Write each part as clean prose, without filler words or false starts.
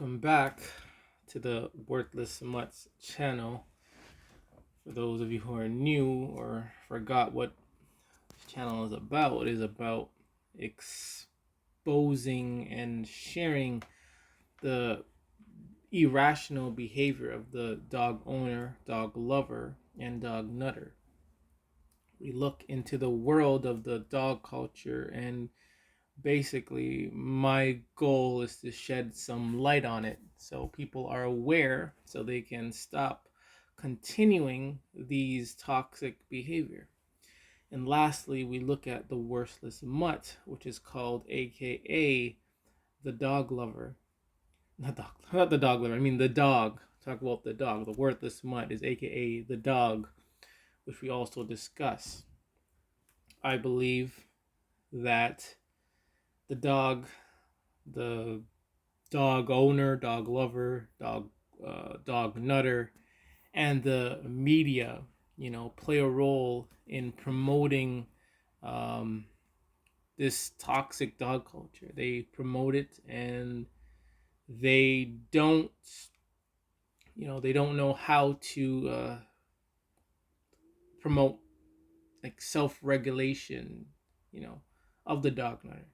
Welcome back to the Worthless Mutts channel. For those of you who are new or forgot what this channel is about, it is about exposing and sharing the irrational behavior of the dog owner, dog lover, and dog nutter. We look into the world of the dog culture, and basically my goal is to shed some light on it so people are aware so they can stop continuing these toxic behavior. And lastly, we look at the worthless mutt, which is called AKA the dog lover. Not the dog lover, I mean the dog. Talk about the dog. The worthless mutt is AKA the dog, which we also discuss. I believe that the the dog owner, dog lover, dog nutter, and the media, play a role in promoting um, this toxic dog culture. They promote it, and they don't, they don't know how to promote like self-regulation, of the dog nutter.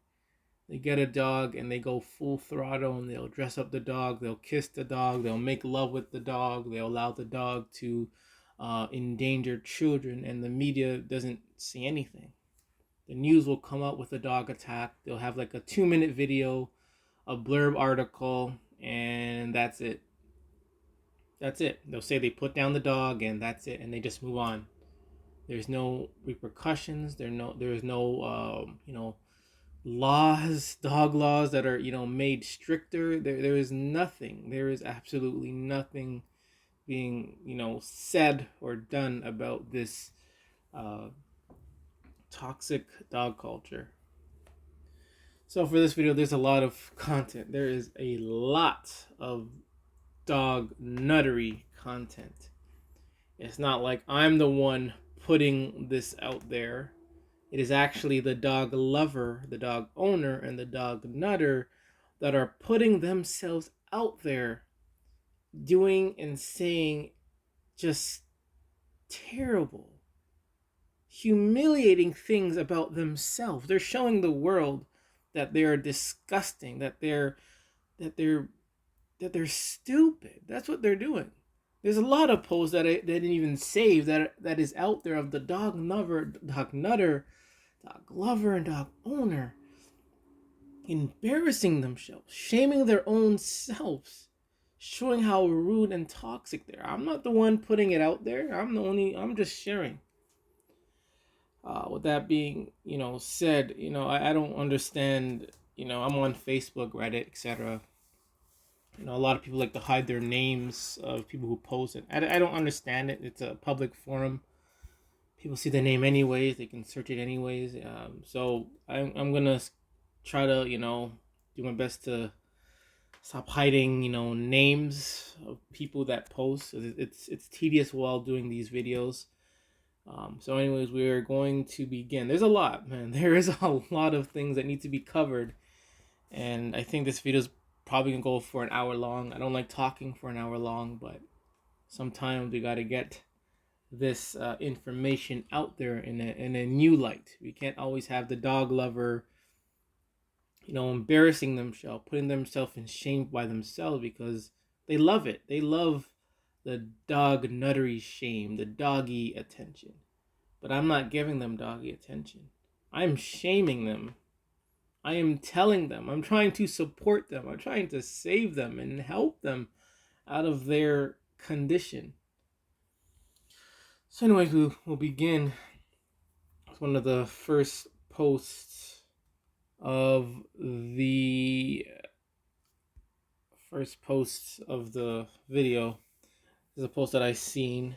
They get a dog and they go full throttle, and they'll dress up the dog, they'll kiss the dog, they'll make love with the dog, they'll allow the dog to endanger children, and the media doesn't see anything. The news will come out with a dog attack. They'll have like a 2-minute video, a blurb article, and that's it. That's it. They'll say they put down the dog and that's it, and they just move on. There's no repercussions. There's no laws, dog laws that are made stricter. There is nothing. There is absolutely nothing being said or done about this uh, toxic dog culture. So for this video, there's a lot of content. There is a lot of dog nuttery content. It's not like I'm the one putting this out there. It is actually the dog lover, the dog owner, and the dog nutter that are putting themselves out there doing and saying just terrible, humiliating things about themselves. They're showing the world that they are disgusting, that they're stupid. That's what they're doing. There's a lot of posts that I didn't even save that is out there of the dog lover, dog nutter, dog lover, and dog owner embarrassing themselves, shaming their own selves, showing how rude and toxic they are. I'm not the one putting it out there. I'm just sharing. With that being, said, I don't understand, I'm on Facebook, Reddit, etc. A lot of people like to hide their names of people who post it. I don't understand it. It's a public forum. People see the name anyways. They can search it anyways. So I'm gonna try to do my best to stop hiding names of people that post. It's tedious while doing these videos. So anyways, we're going to begin. There's a lot, man. There is a lot of things that need to be covered, and I think this video is probably gonna go for an hour long. I don't like talking for an hour long, but sometimes we gotta get this information out there in a new light. We can't always have the dog lover, embarrassing themselves, putting themselves in shame by themselves because they love it. They love the dog nuttery shame, the doggy attention. But I'm not giving them doggy attention. I'm shaming them. I am telling them. I'm trying to support them. I'm trying to save them and help them out of their condition. So anyways, we'll begin with one of the first posts of the video. This is a post that I seen.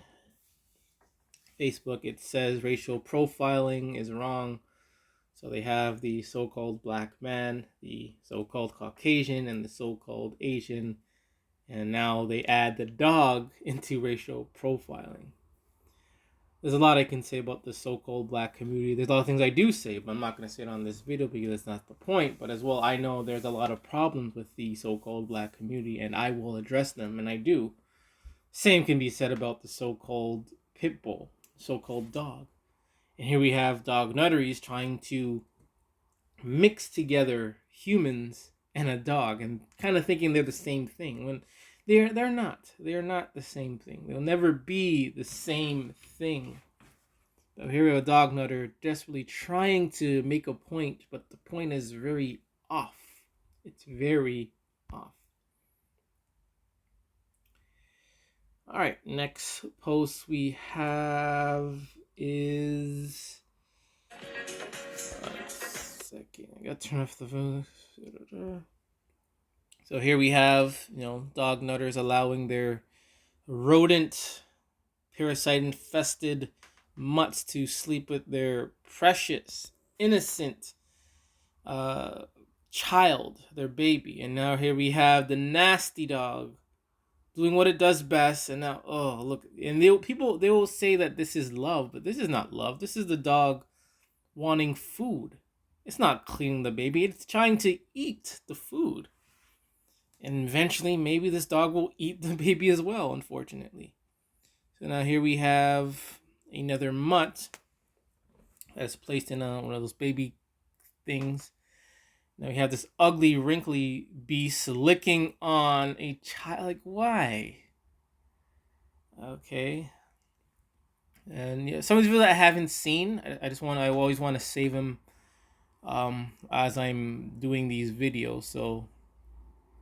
Facebook, it says racial profiling is wrong. So they have the so-called black man, the so-called Caucasian, and the so-called Asian. And now they add the dog into racial profiling. There's a lot I can say about the so-called black community. There's a lot of things I do say, but I'm not going to say it on this video because that's not the point. But as well, I know there's a lot of problems with the so-called black community, and I will address them, and I do. Same can be said about the so-called pit bull, so-called dog. And here we have dog nutteries trying to mix together humans and a dog and kind of thinking they're the same thing when they're not. They're not the same thing. They'll never be the same thing. So here we have a dog nutter desperately trying to make a point, but the point is very off. It's very off. All right, next post we have is. Second, I gotta turn off the phone. So here we have, dog nutters allowing their rodent, parasite infested mutts to sleep with their precious, innocent child, their baby. And now here we have the nasty dog doing what it does best. And now, oh, look. And they will say that this is love, but this is not love. This is the dog wanting food. It's not cleaning the baby. It's trying to eat the food. And eventually, maybe this dog will eat the baby as well, unfortunately. So now here we have another mutt that's placed in one of those baby things. Now we have this ugly, wrinkly beast licking on a child. Like, why? Okay. And some of these people that I haven't seen, I always want to save them as I'm doing these videos. So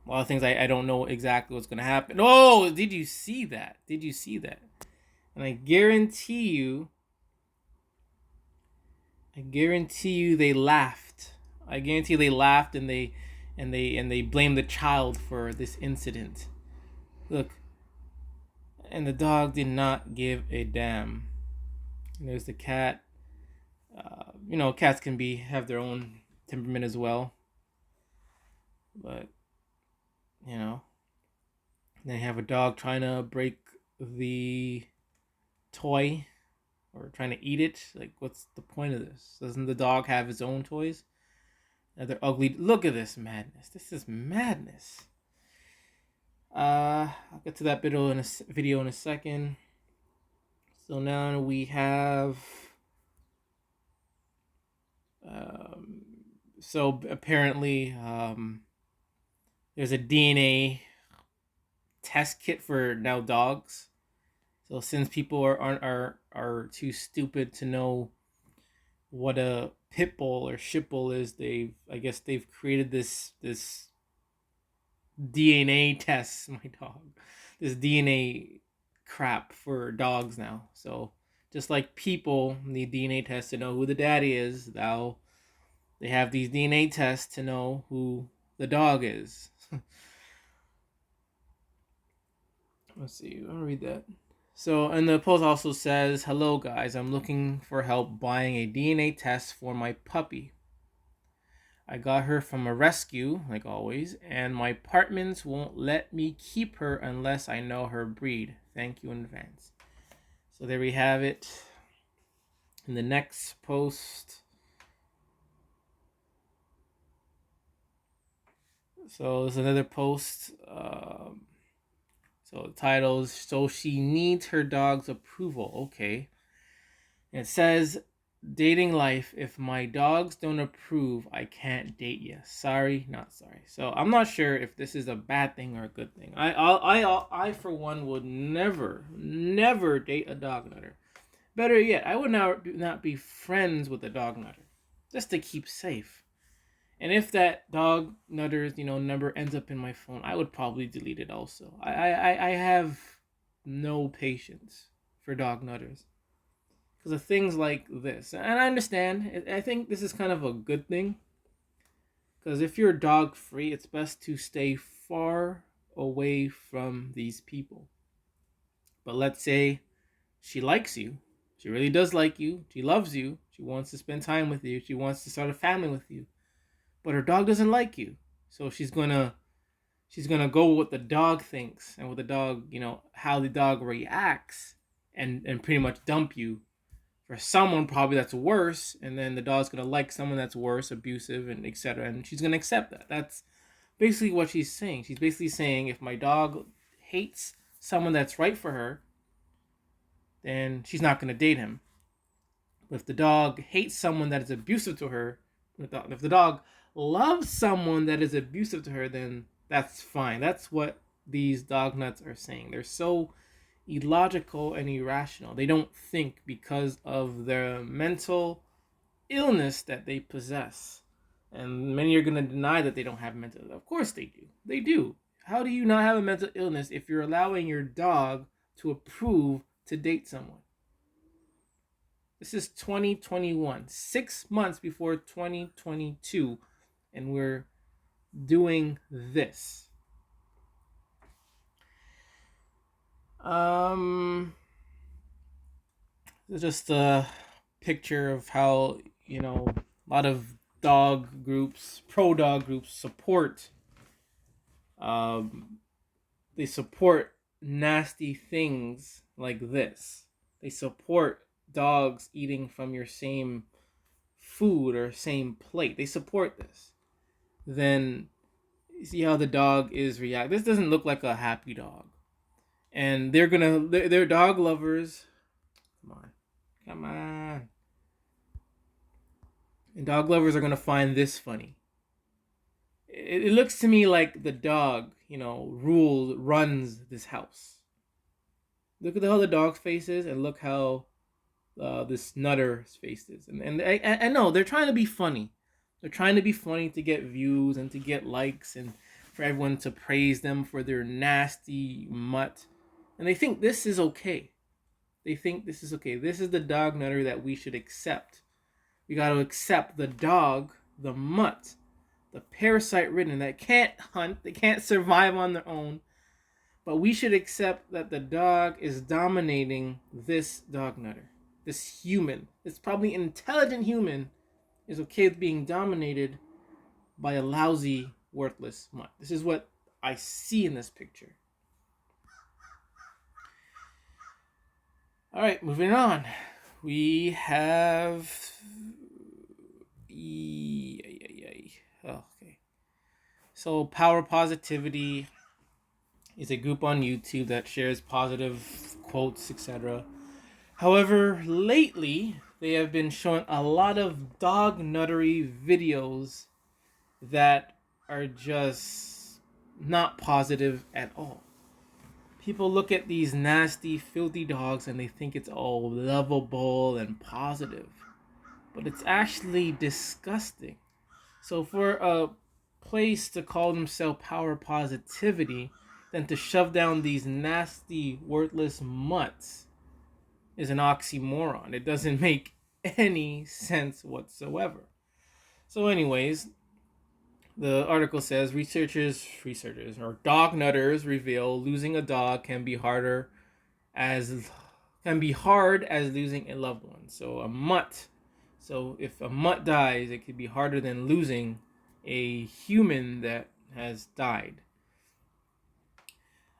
a lot of things I don't know exactly what's gonna happen. Oh, did you see that? Did you see that? And I guarantee you they laughed. I guarantee they laughed and they blamed the child for this incident. Look, and the dog did not give a damn. And there's the cat. Cats can have their own temperament as well. But then you have a dog trying to break the toy or trying to eat it. Like, what's the point of this? Doesn't the dog have his own toys? They're ugly. Look at this madness. This is madness. I'll get to that video in a second. So now we have. So apparently, there's a DNA test kit for now dogs. So since people are too stupid to know what a pit bull or shit bull is, they've created this DNA test. My dog, this DNA crap for dogs now. So just like people need DNA tests to know who the daddy is, now they have these DNA tests to know who the dog is. Let's see. I'll read that. So, and the post also says, "Hello guys, I'm looking for help buying a DNA test for my puppy. I got her from a rescue, like always, and my apartments won't let me keep her unless I know her breed. Thank you in advance." So there we have it. In the next post. So there's another post. So the title is, "So she needs her dog's approval." Okay. And it says, "Dating life. If my dogs don't approve, I can't date you. Sorry, not sorry." So I'm not sure if this is a bad thing or a good thing. I for one would never date a dog nutter. Better yet, I would not be friends with a dog nutter, just to keep safe. And if that dog nutter's number ends up in my phone, I would probably delete it also. I have no patience for dog nutters because of things like this. And I understand. I think this is kind of a good thing because if you're dog free, it's best to stay far away from these people. But let's say she likes you. She really does like you. She loves you. She wants to spend time with you. She wants to start a family with you. But her dog doesn't like you. So she's gonna go with what the dog thinks and what the dog, how the dog reacts and pretty much dump you for someone probably that's worse, and then the dog's gonna like someone that's worse, abusive, and etc. And she's gonna accept that. That's basically what she's saying. She's basically saying if my dog hates someone that's right for her, then she's not gonna date him. But if the dog hates someone that is abusive to her, if the dog loves someone that is abusive to her, then that's fine. That's what these dog nuts are saying. They're so illogical and irrational. They don't think because of their mental illness that they possess. And many are going to deny that they don't have mental illness. Of course they do. They do. How do you not have a mental illness if you're allowing your dog to approve to date someone? This is 2021, 6 months before 2022, and we're doing this. Just a picture of how, a lot of dog groups, pro dog groups support they support nasty things like this. They support dogs eating from your same food or same plate. They support this. Then you see how the dog is reacting. This doesn't look like a happy dog. And they're dog lovers. Come on. And dog lovers are gonna find this funny. It looks to me like the dog, runs this house. Look at how the dog's face is, and look how this nutter's face is. And I know they're trying to be funny. They're trying to be funny to get views and to get likes and for everyone to praise them for their nasty mutt. And they think this is okay. This is the dog nutter that we should accept. We got to accept the dog, the mutt, the parasite ridden that can't hunt, they can't survive on their own. But we should accept that the dog is dominating this dog nutter, this human, this probably intelligent human, is okay with being dominated by a lousy, worthless mutt. This is what I see in this picture. All right, moving on. We have... okay. So, Power Positivity is a group on YouTube that shares positive quotes, etc. However, lately, they have been showing a lot of dog nuttery videos that are just not positive at all. People look at these nasty, filthy dogs and they think it's all lovable and positive. But it's actually disgusting. So for a place to call themselves Power Positivity, then to shove down these nasty, worthless mutts is an oxymoron. It doesn't make any sense whatsoever. So anyways, the article says researchers or dog nutters reveal losing a dog can be hard as losing a loved one. So if a mutt dies, it could be harder than losing a human that has died.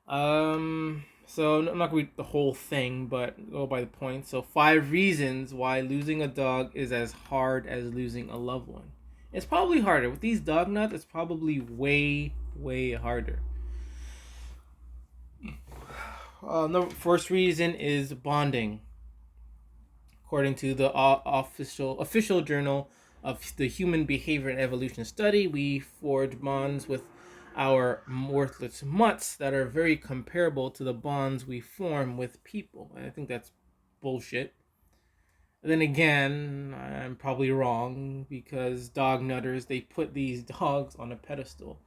So I'm not going to read the whole thing, but go by the point. So 5 reasons why losing a dog is as hard as losing a loved one. It's probably harder. With these dog nuts, it's probably way, way harder. The first reason is bonding. According to the official journal of the Human Behavior and Evolution Study, we forge bonds with our worthless mutts that are very comparable to the bonds we form with people. And I think that's bullshit. And then again, I'm probably wrong because dog nutters, they put these dogs on a pedestal.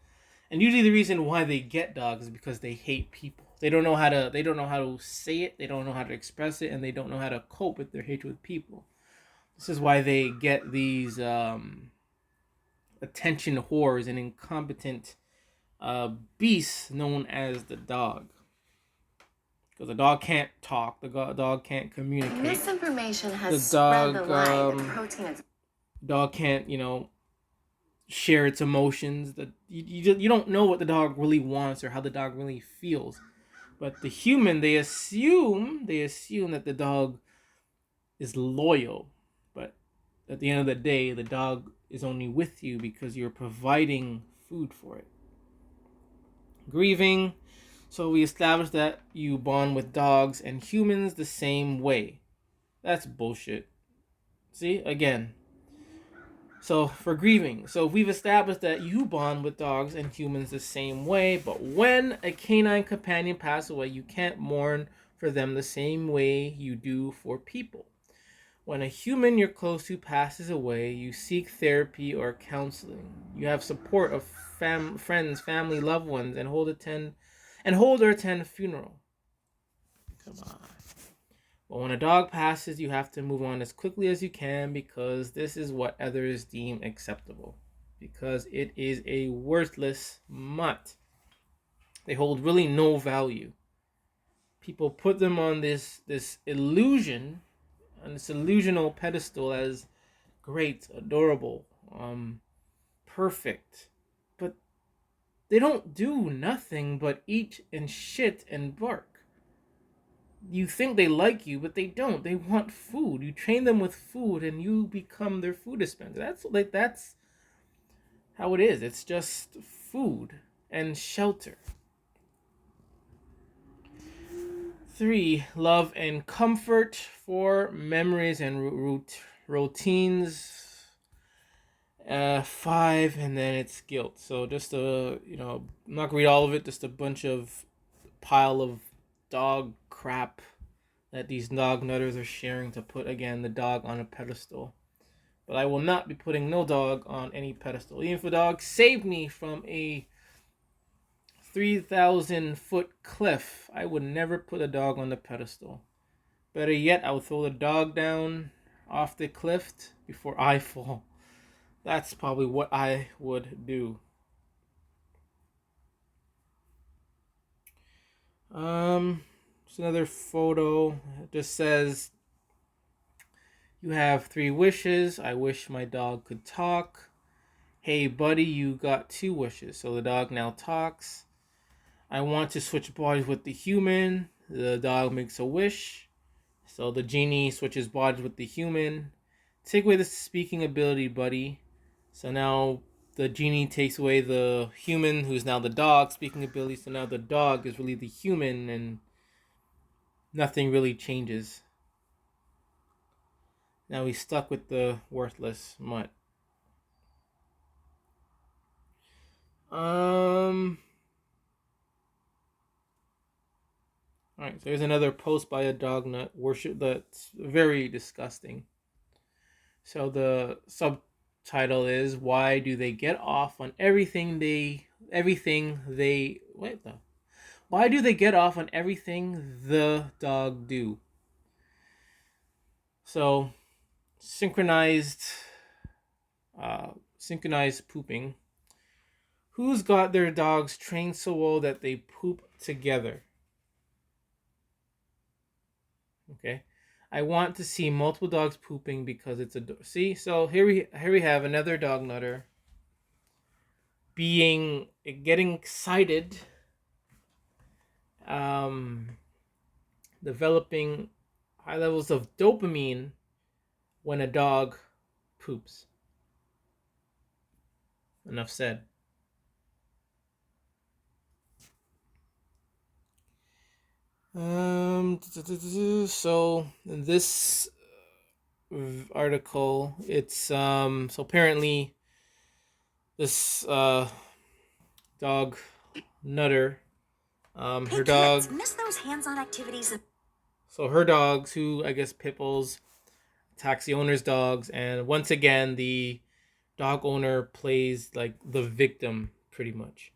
And usually the reason why they get dogs is because they hate people. They don't know how to say it, they don't know how to express it, and they don't know how to cope with their hatred with people. This is why they get these attention whores and incompetent beasts known as the dog. Because the dog can't talk, the dog can't communicate. Misinformation has spread the lie that protein is... Dog can't, share its emotions. You don't know what the dog really wants or how the dog really feels. But the human, they assume that the dog is loyal, but at the end of the day, the dog is only with you because you're providing food for it. Grieving. So we established that you bond with dogs and humans the same way. That's bullshit. See, again. So for grieving, so we've established that you bond with dogs and humans the same way, but when a canine companion passes away, you can't mourn for them the same way you do for people. When a human you're close to passes away, you seek therapy or counseling. You have support of friends, family, loved ones, and hold or attend a funeral. Come on. But when a dog passes, you have to move on as quickly as you can because this is what others deem acceptable. Because it is a worthless mutt. They hold really no value. People put them on this illusion, on this illusional pedestal as great, adorable, perfect. But they don't do nothing but eat and shit and bark. You think they like you, but they don't. They want food. You train them with food, and you become their food dispenser. That's how it is. It's just food and shelter. 3, love and comfort. 4, memories and routines. 5, and then it's guilt. So just I'm not gonna read all of it. Just a bunch of pile of dog crap that these dog nutters are sharing to put, again, the dog on a pedestal. But I will not be putting no dog on any pedestal. Even if a dog saved me from a 3,000-foot cliff, I would never put a dog on the pedestal. Better yet, I would throw the dog down off the cliff before I fall. That's probably what I would do. Just another photo. It just says, you have 3 wishes. I wish my dog could talk. Hey buddy, you got 2 wishes. So the dog now talks. I want to switch bodies with the human. The dog makes a wish. So the genie switches bodies with the human. Take away the speaking ability, buddy. So now the genie takes away the human, who's now the dog, speaking ability. So now the dog is really the human, and nothing really changes. Now he's stuck with the worthless mutt. Alright, so here's another post by a dog nut worship that's very disgusting. So the subtitle is, why do they get off on why do they get off on everything the dog do? So synchronized pooping. Who's got their dogs trained so well that they poop together? Okay. I want to see multiple dogs pooping because it's see. So here we have another dog nutter getting excited, developing high levels of dopamine when a dog poops. Enough said. So in this article, it's so apparently this dog nutter, her dog miss those hands-on activities. So her dogs, who I guess pit bulls, attacks the owner's dogs, and once again the dog owner plays like the victim pretty much.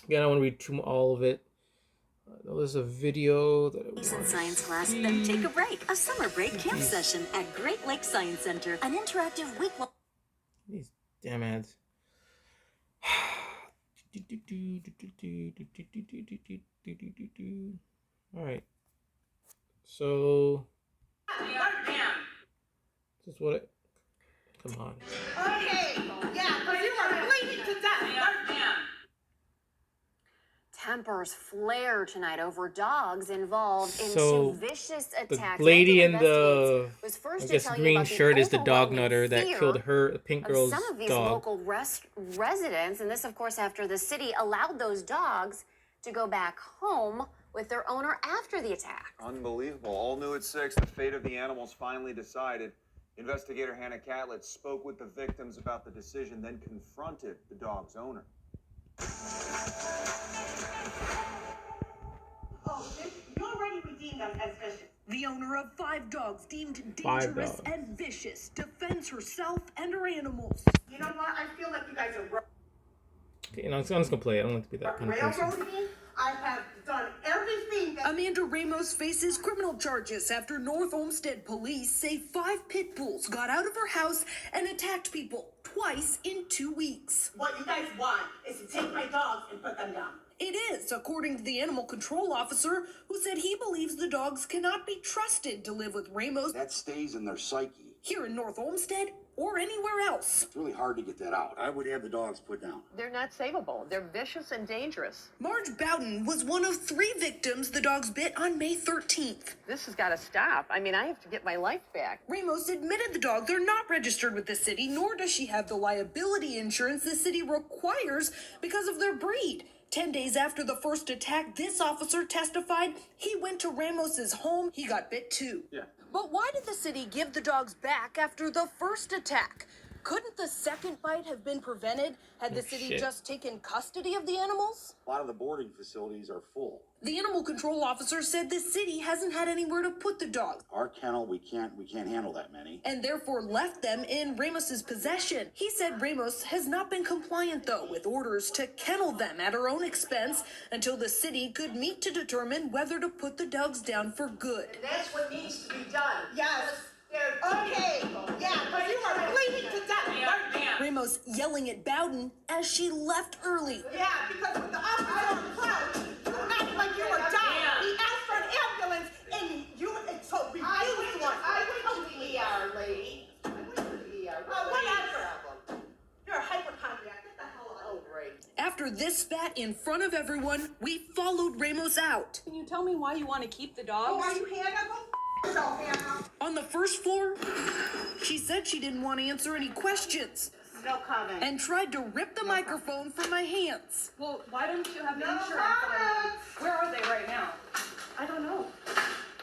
Again, I want to read through all of it. There's a video that I want In science class, then take a break. A summer break camp session at Great Lakes Science Center. An interactive week-long. These damn ads. All right. So this is what it. Come on. Okay. Yeah, because you are bleeding to death. tempers flare tonight over dogs involved in So two vicious the attacks. lady 19 in Investigates the, was first I to guess, tell you green about the shirt is the dog overwhelming nutter that fear killed her, the pink of some girl's of these dog. local residents, and this, of course, after the city allowed those dogs to go back home with their owner after the attack. Unbelievable. All new at 6. The fate of the animals finally decided. Investigator Hannah Catlett spoke with the victims about the decision, then confronted the dog's owner. Oh, you already redeemed them as vicious. The owner of 5 dogs deemed 5 dangerous dogs. and vicious defends herself and her animals. You know what? I feel like you guys are Okay, I'm just gonna play it. I don't like to be that kind of person. railroading me. I have done everything that... Amanda Ramos faces criminal charges after North Olmsted police say 5 pit bulls got out of her house and attacked people twice in 2 weeks. What you guys want is to take my dogs and put them down. It is, according to the animal control officer, who said he believes the dogs cannot be trusted to live with Ramos That stays in their psyche. here in North Olmsted or anywhere else. It's really hard to get that out. I would have the dogs put down. They're not savable. They're vicious and dangerous. Marge Bowden was one of 3 victims the dogs bit on May 13th. This has got to stop. I mean, I have to get my life back. Ramos admitted the dogs are not registered with the city, nor does she have the liability insurance the city requires because of their breed. 10 days after the first attack, this officer testified he went to Ramos's home. He got bit too. Yeah. But why did the city give the dogs back after the first attack? Couldn't the second bite have been prevented had the city shit. just taken custody of the animals? A lot of the boarding facilities are full. The animal control officer said the city hasn't had anywhere to put the dogs, Our kennel, we can't handle that many. and therefore left them in Ramos's possession. He said Ramos has not been compliant, though, with orders to kennel them at her own expense until the city could meet to determine whether to put the dogs down for good. That's what needs to be done. Yes. Okay. Yeah, but you are bleeding to death. Ramos yelling at Bowden as she left early. Yeah, because with the officer on the cloud, you act like you were dying. He asked for an ambulance, and you so refused one. I went to the ER, lady. I went to the ER. Whatever. You're a hypochondriac. Get the hell out. Oh, great. After this spat in front of everyone, we followed Ramos out. Can you tell me why you want to keep the Oh, dogs? are you Hannah? Go yourself, Hannah. On the first floor, she said she didn't want to answer any questions No comment. and tried to rip the microphone from my hands. Well, why don't you have the No insurance? comment. Where are they right now? I don't know.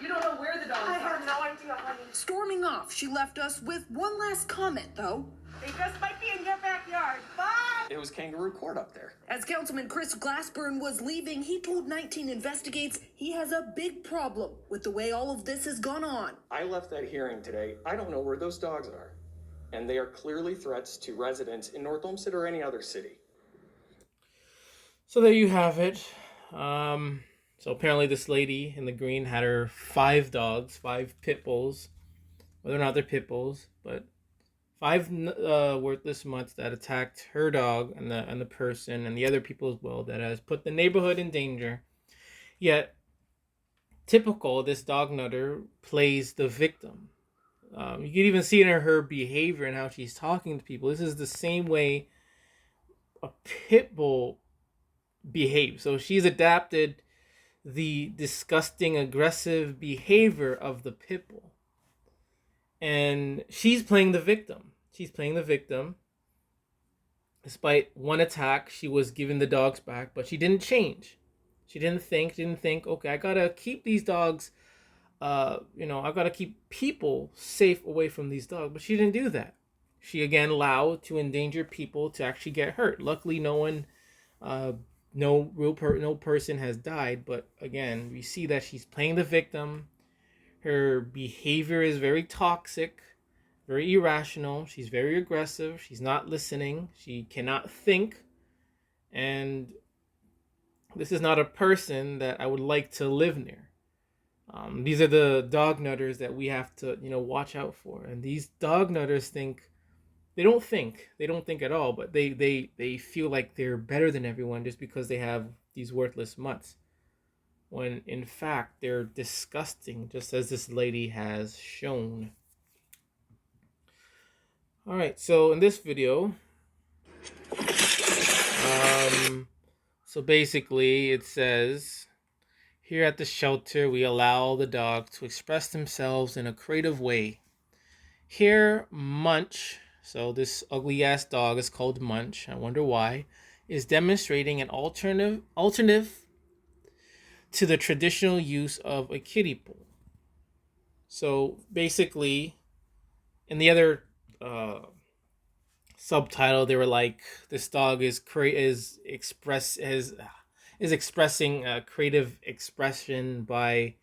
You don't know where the dogs I are. have no idea, honey. Storming off, she left us with one last comment, though. They just might be in your backyard. Bye. It was kangaroo court up there. As Councilman Chris Glassburn was leaving, he told 19 Investigates he has a big problem with the way all of this has gone on. I left that hearing today. I don't know where those dogs are. And they are clearly threats to residents in North Olmsted or any other city. So there you have it. So apparently this lady in the green had her 5 dogs, 5 pit bulls. Whether or not they're pit bulls, but 5 worthless mutts that attacked her dog and the person and the other people as well, that has put the neighborhood in danger. Yet, typical, this dog nutter plays the victim. You can even see it in her behavior and how she's talking to people. This is the same way a pit bull behaves. So she's adapted the disgusting, aggressive behavior of the pit bull. And she's playing the victim. She's playing the victim. Despite one attack, she was giving the dogs back, but she didn't change. She didn't think, okay, I gotta keep these dogs, I gotta keep people safe away from these dogs. But she didn't do that. She again allowed to endanger people to actually get hurt. Luckily, no one, no person has died. But again, we see that she's playing the victim. Her behavior is very toxic, very irrational. She's very aggressive. She's not listening. She cannot think. And this is not a person that I would like to live near. These are the dog nutters that we have to, watch out for. And these dog nutters they don't think at all, but they feel like they're better than everyone just because they have these worthless mutts. When in fact they're disgusting, just as this lady has shown. Alright, so in this video, So basically, it says, here at the shelter, we allow the dogs to express themselves in a creative way. Here, Munch, so this ugly ass dog is called Munch, I wonder why, is demonstrating an alternative to the traditional use of a kiddie pool. So basically, in the other subtitle, they were like, this dog is expressing a creative expression by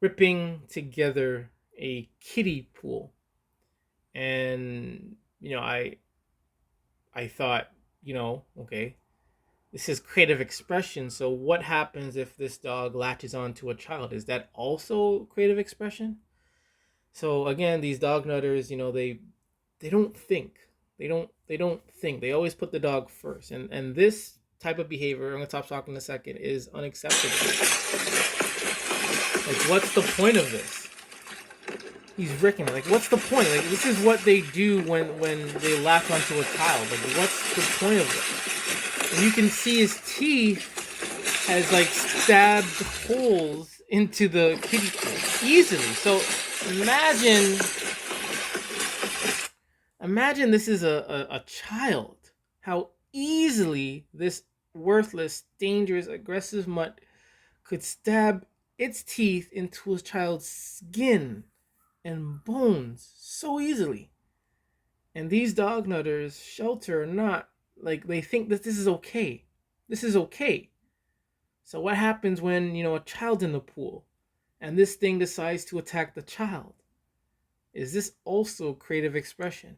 ripping together a kiddie pool. And I thought, okay, this is creative expression. So what happens if this dog latches onto a child? Is that also creative expression? So again, these dog nutters, they don't think. They don't think. They always put the dog first. And this type of behavior, I'm gonna stop talking in a second, is unacceptable. Like, what's the point of this? He's wrecking it. Like, what's the point? Like, this is what they do when they latch onto a child. Like, what's the point of it? And you can see his teeth has like stabbed holes into the kiddie pool easily. So imagine this is a child. How easily this worthless, dangerous, aggressive mutt could stab its teeth into a child's skin and bones so easily. And these dog nutters shelter not, like, they think that this is okay. This is okay. So what happens when, a child's in the pool and this thing decides to attack the child? Is this also creative expression?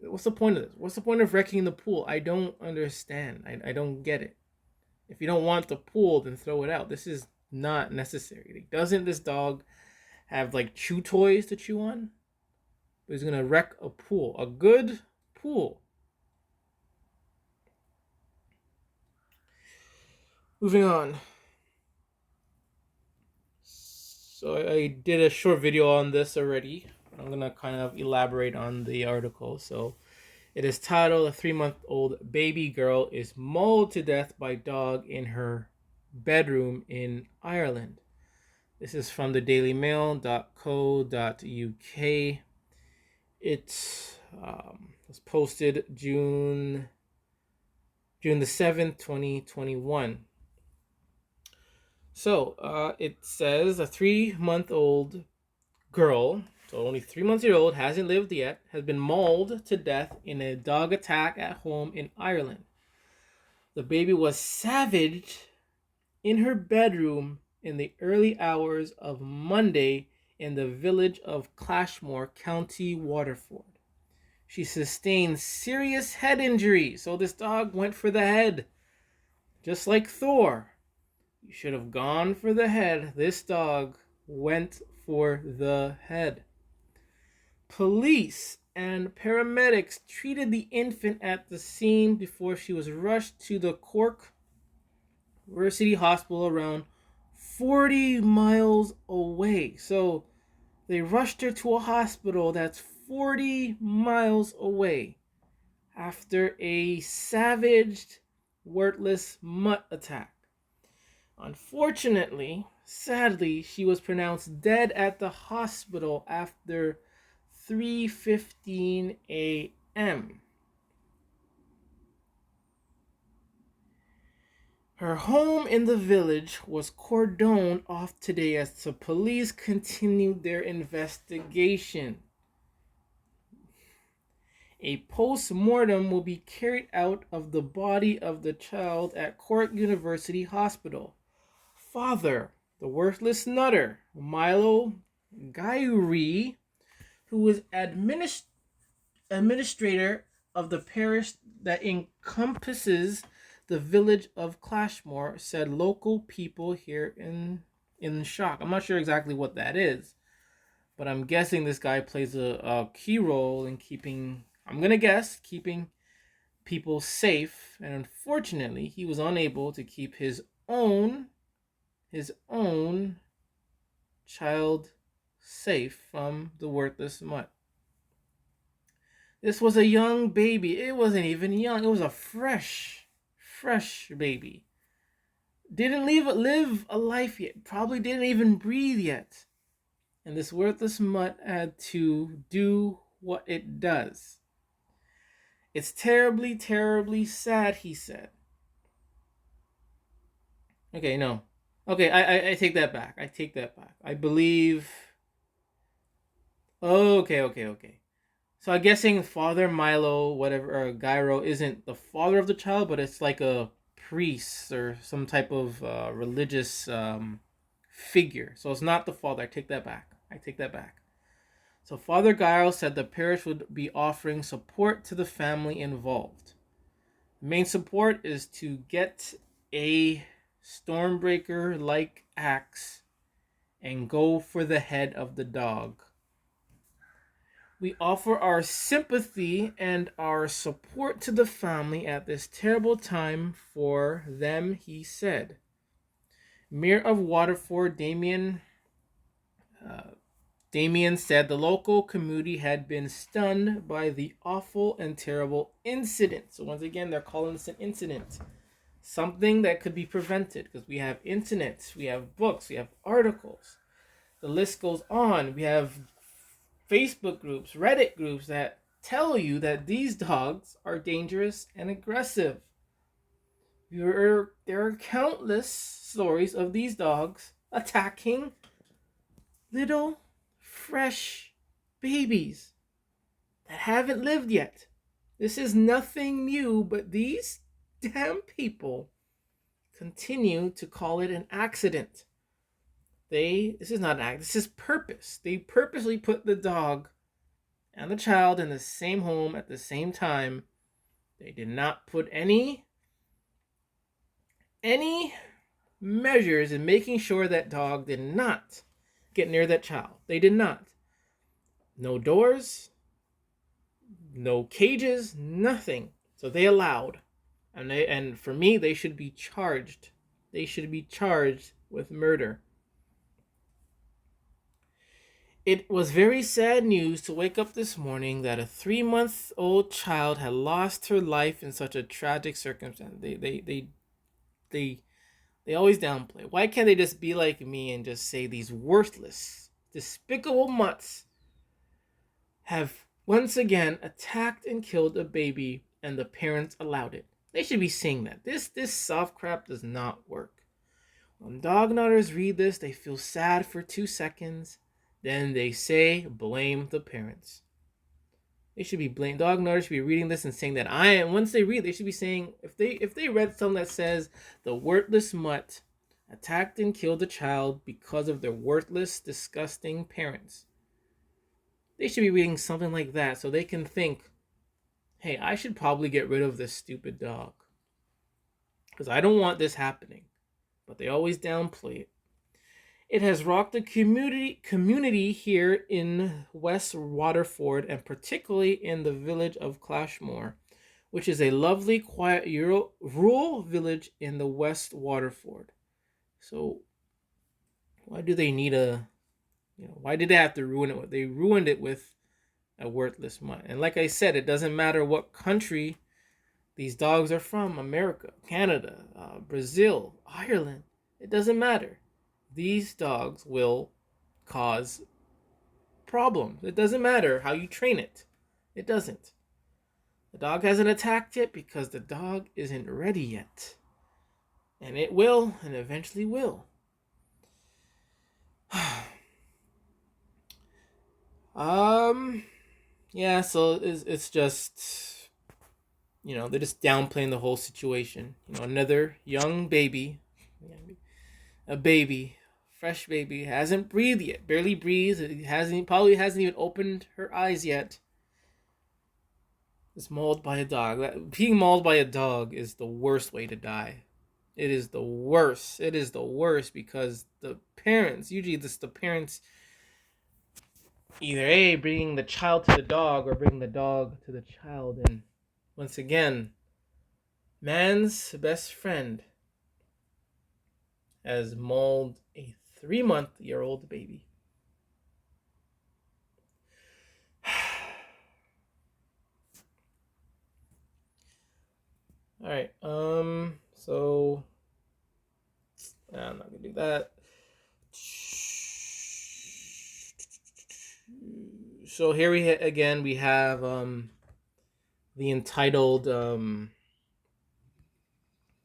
What's the point of this? What's the point of wrecking the pool? I don't understand. I don't get it. If you don't want the pool, then throw it out. This is not necessary. Doesn't this dog have like chew toys to chew on? But he's gonna wreck a pool, a good pool. Moving on. So I did a short video on this already. I'm gonna kind of elaborate on the article. So it is titled, "A 3-month-old baby girl is mauled to death by dog in her bedroom in Ireland." This is from the dailymail.co.uk. It was posted June the 7th, 2021. So it says a 3-month-old girl, so only 3 months old, hasn't lived yet, has been mauled to death in a dog attack at home in Ireland. The baby was savaged in her bedroom in the early hours of Monday in the village of Clashmore, County Waterford. She sustained serious head injury, so this dog went for the head. Just like Thor. You should have gone for the head. This dog went for the head. Police and paramedics treated the infant at the scene before she was rushed to the Cork University Hospital around 40 miles away. So they rushed her to a hospital that's 40 miles away after a savaged, wordless mutt attack. Unfortunately, sadly, she was pronounced dead at the hospital after 3:15 a.m. Her home in the village was cordoned off today as the police continued their investigation. A post-mortem will be carried out of the body of the child at Cork University Hospital. Father, the worthless nutter, Milo Gaiuri, who was administrator of the parish that encompasses the village of Clashmore, said local people here in shock. I'm not sure exactly what that is, but I'm guessing this guy plays a key role in keeping people safe, and unfortunately, he was unable to keep his own child safe from the worthless mutt. This was a young baby. It wasn't even young. It was a fresh baby. Didn't live a life yet. Probably didn't even breathe yet. And this worthless mutt had to do what it does. It's terribly, terribly sad, he said. Okay, no. Okay, I take that back. I take that back. I believe. Okay. So I'm guessing Father Milo, whatever, or Gyro, isn't the father of the child, but it's like a priest or some type of religious figure. So it's not the father. I take that back. So Father Gyro said the parish would be offering support to the family involved. The main support is to get a Stormbreaker-like axe and go for the head of the dog. We offer our sympathy and our support to the family at this terrible time for them, he said. Mayor of Waterford, Damien said the local community had been stunned by the awful and terrible incident. So once again, they're calling this an incident. Something that could be prevented because we have internet, we have books, we have articles. The list goes on. We have Facebook groups, Reddit groups that tell you that these dogs are dangerous and aggressive. There are countless stories of these dogs attacking little, fresh babies that haven't lived yet. This is nothing new, but these damn people continue to call it an accident. This is not an accident, this is purpose. They purposely put the dog and the child in the same home at the same time. They did not put any measures in making sure that dog did not get near that child. They did not. No doors, no cages, nothing. So they allowed. And for me, they should be charged. They should be charged with murder. It was very sad news to wake up this morning that a 3-month-old child had lost her life in such a tragic circumstance. They always downplay. Why can't they just be like me and just say these worthless, despicable mutts have once again attacked and killed a baby and the parents allowed it? They should be saying that. This soft crap does not work. When dog nutters read this, they feel sad for 2 seconds. Then they say, blame the parents. They should be blamed. Dog nutters should be reading this and saying that once they read, they should be saying, if they read something that says the worthless mutt attacked and killed a child because of their worthless, disgusting parents, they should be reading something like that so they can think, hey, I should probably get rid of this stupid dog because I don't want this happening. But they always downplay it. It has rocked the community here in West Waterford and particularly in the village of Clashmore, which is a lovely, quiet rural village in the West Waterford. So why do they need why did they have to ruin it? They ruined it with a worthless mutt. And like I said, it doesn't matter what country these dogs are from. America, Canada, Brazil, Ireland. It doesn't matter. These dogs will cause problems. It doesn't matter how you train it. It doesn't. The dog hasn't attacked yet because the dog isn't ready yet. And it will, and eventually will. Yeah, so it's just, they're just downplaying the whole situation. Another young baby, fresh baby, hasn't breathed yet, barely breathes. It probably hasn't even opened her eyes yet. It's mauled by a dog. Being mauled by a dog is the worst way to die. It is the worst. It is the worst because the parents, usually the parents, either bringing the child to the dog or bring the dog to the child. And once again, man's best friend has mauled a 3-month-old baby. All right. So I'm not gonna do that. So here again we have the entitled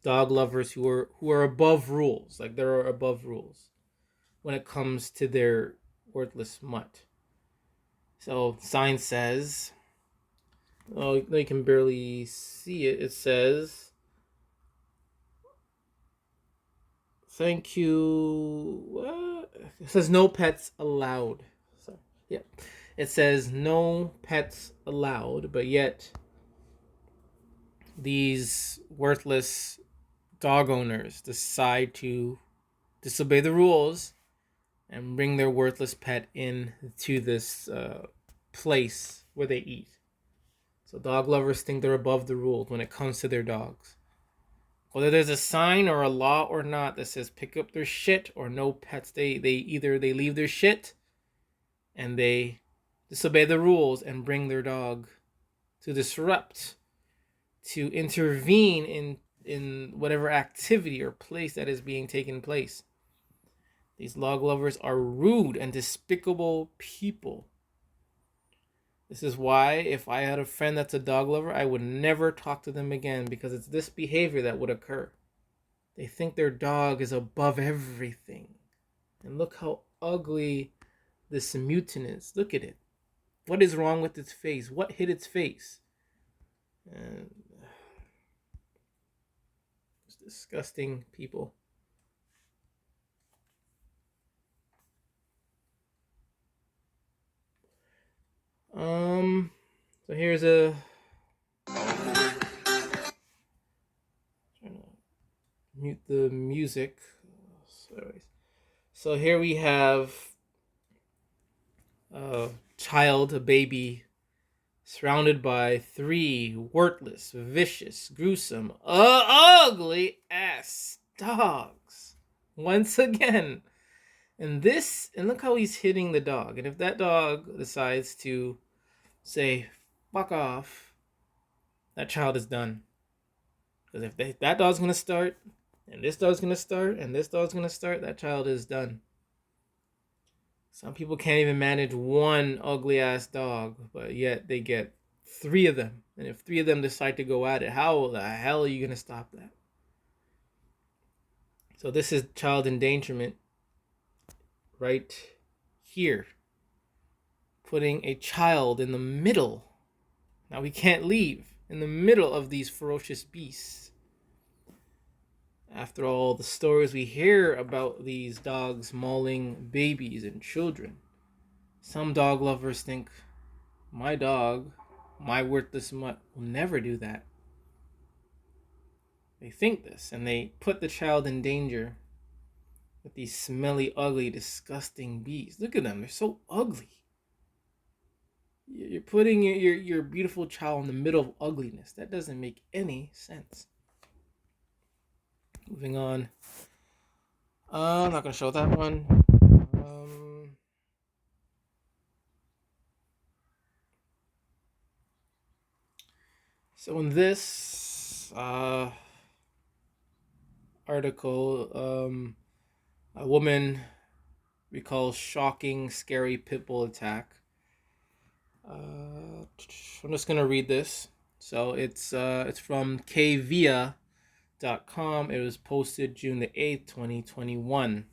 dog lovers who are above rules. Like they're above rules when it comes to their worthless mutt. So sign says, oh, you can barely see it. It says, "Thank you." What? It says no pets allowed. So yeah, it says no pets allowed, but yet these worthless dog owners decide to disobey the rules and bring their worthless pet in to this place where they eat. So dog lovers think they're above the rules when it comes to their dogs. Whether there's a sign or a law or not that says pick up their shit or no pets, they either they leave their shit and they disobey the rules and bring their dog to disrupt, to intervene in whatever activity or place that is being taken place. These dog lovers are rude and despicable people. This is why if I had a friend that's a dog lover, I would never talk to them again, because it's this behavior that would occur. They think their dog is above everything. And look how ugly this mutant is. Look at it. What is wrong with its face? What hit its face? And it's disgusting people. So here's a trying to mute the music. So here we have a child, a baby, surrounded by 3 worthless, vicious, gruesome, ugly ass dogs. Once again. And look how he's hitting the dog. And if that dog decides to say, fuck off, that child is done. Because if that dog's going to start, and this dog's going to start, and this dog's going to start, that child is done. Some people can't even manage one ugly ass dog, but yet they get 3 of them. And if 3 of them decide to go at it, how the hell are you going to stop that? So this is child endangerment right here. Putting a child in the middle. Now we can't leave in the middle of these ferocious beasts. After all the stories we hear about these dogs mauling babies and children, some dog lovers think, my dog, my worthless mutt, will never do that. They think this, and they put the child in danger with these smelly, ugly, disgusting beasts. Look at them, they're so ugly. You're putting your beautiful child in the middle of ugliness. That doesn't make any sense. Moving on. I'm not going to show that one. So in this article, a woman recalls shocking, scary pit bull attack. I'm just going to read this. So it's from kvia.com. It was posted June the 8th, 2021.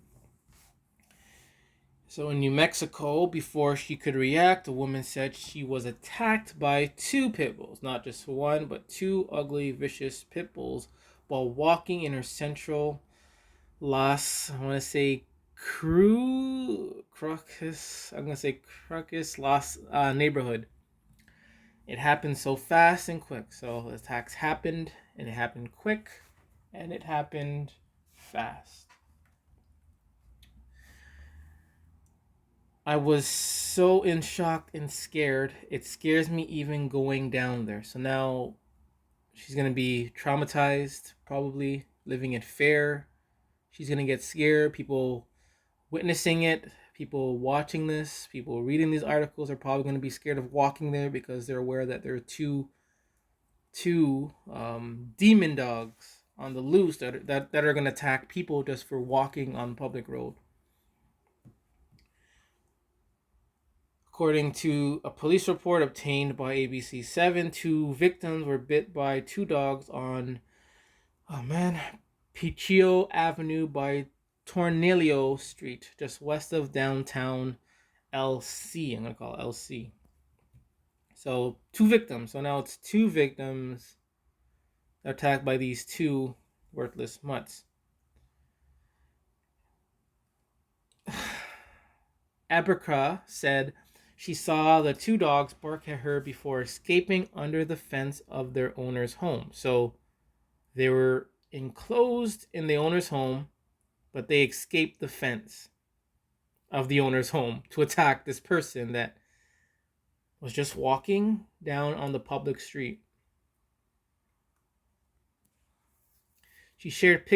So in New Mexico, before she could react, a woman said she was attacked by 2 pit bulls, not just one, but 2 ugly, vicious pit bulls while walking in her central Crocus, Los neighborhood. It happened so fast and quick. So the attacks happened, and it happened quick, and it happened fast. I was so in shock and scared. It scares me even going down there. So now she's going to be traumatized, probably living in fear. She's going to get scared. People witnessing it, people watching this, people reading these articles are probably going to be scared of walking there because they're aware that there are 2 two demon dogs on the loose that are going to attack people just for walking on public road. According to a police report obtained by ABC7, 2 victims were bit by 2 dogs on, Pichio Avenue by Tornillo Street, just west of downtown LC. I'm going to call it LC. So 2 victims. So now it's 2 victims attacked by these 2 worthless mutts. Abrica said she saw the 2 dogs bark at her before escaping under the fence of their owner's home. So they were enclosed in the owner's home, but they escaped the fence of the owner's home to attack this person that was just walking down on the public street. She shared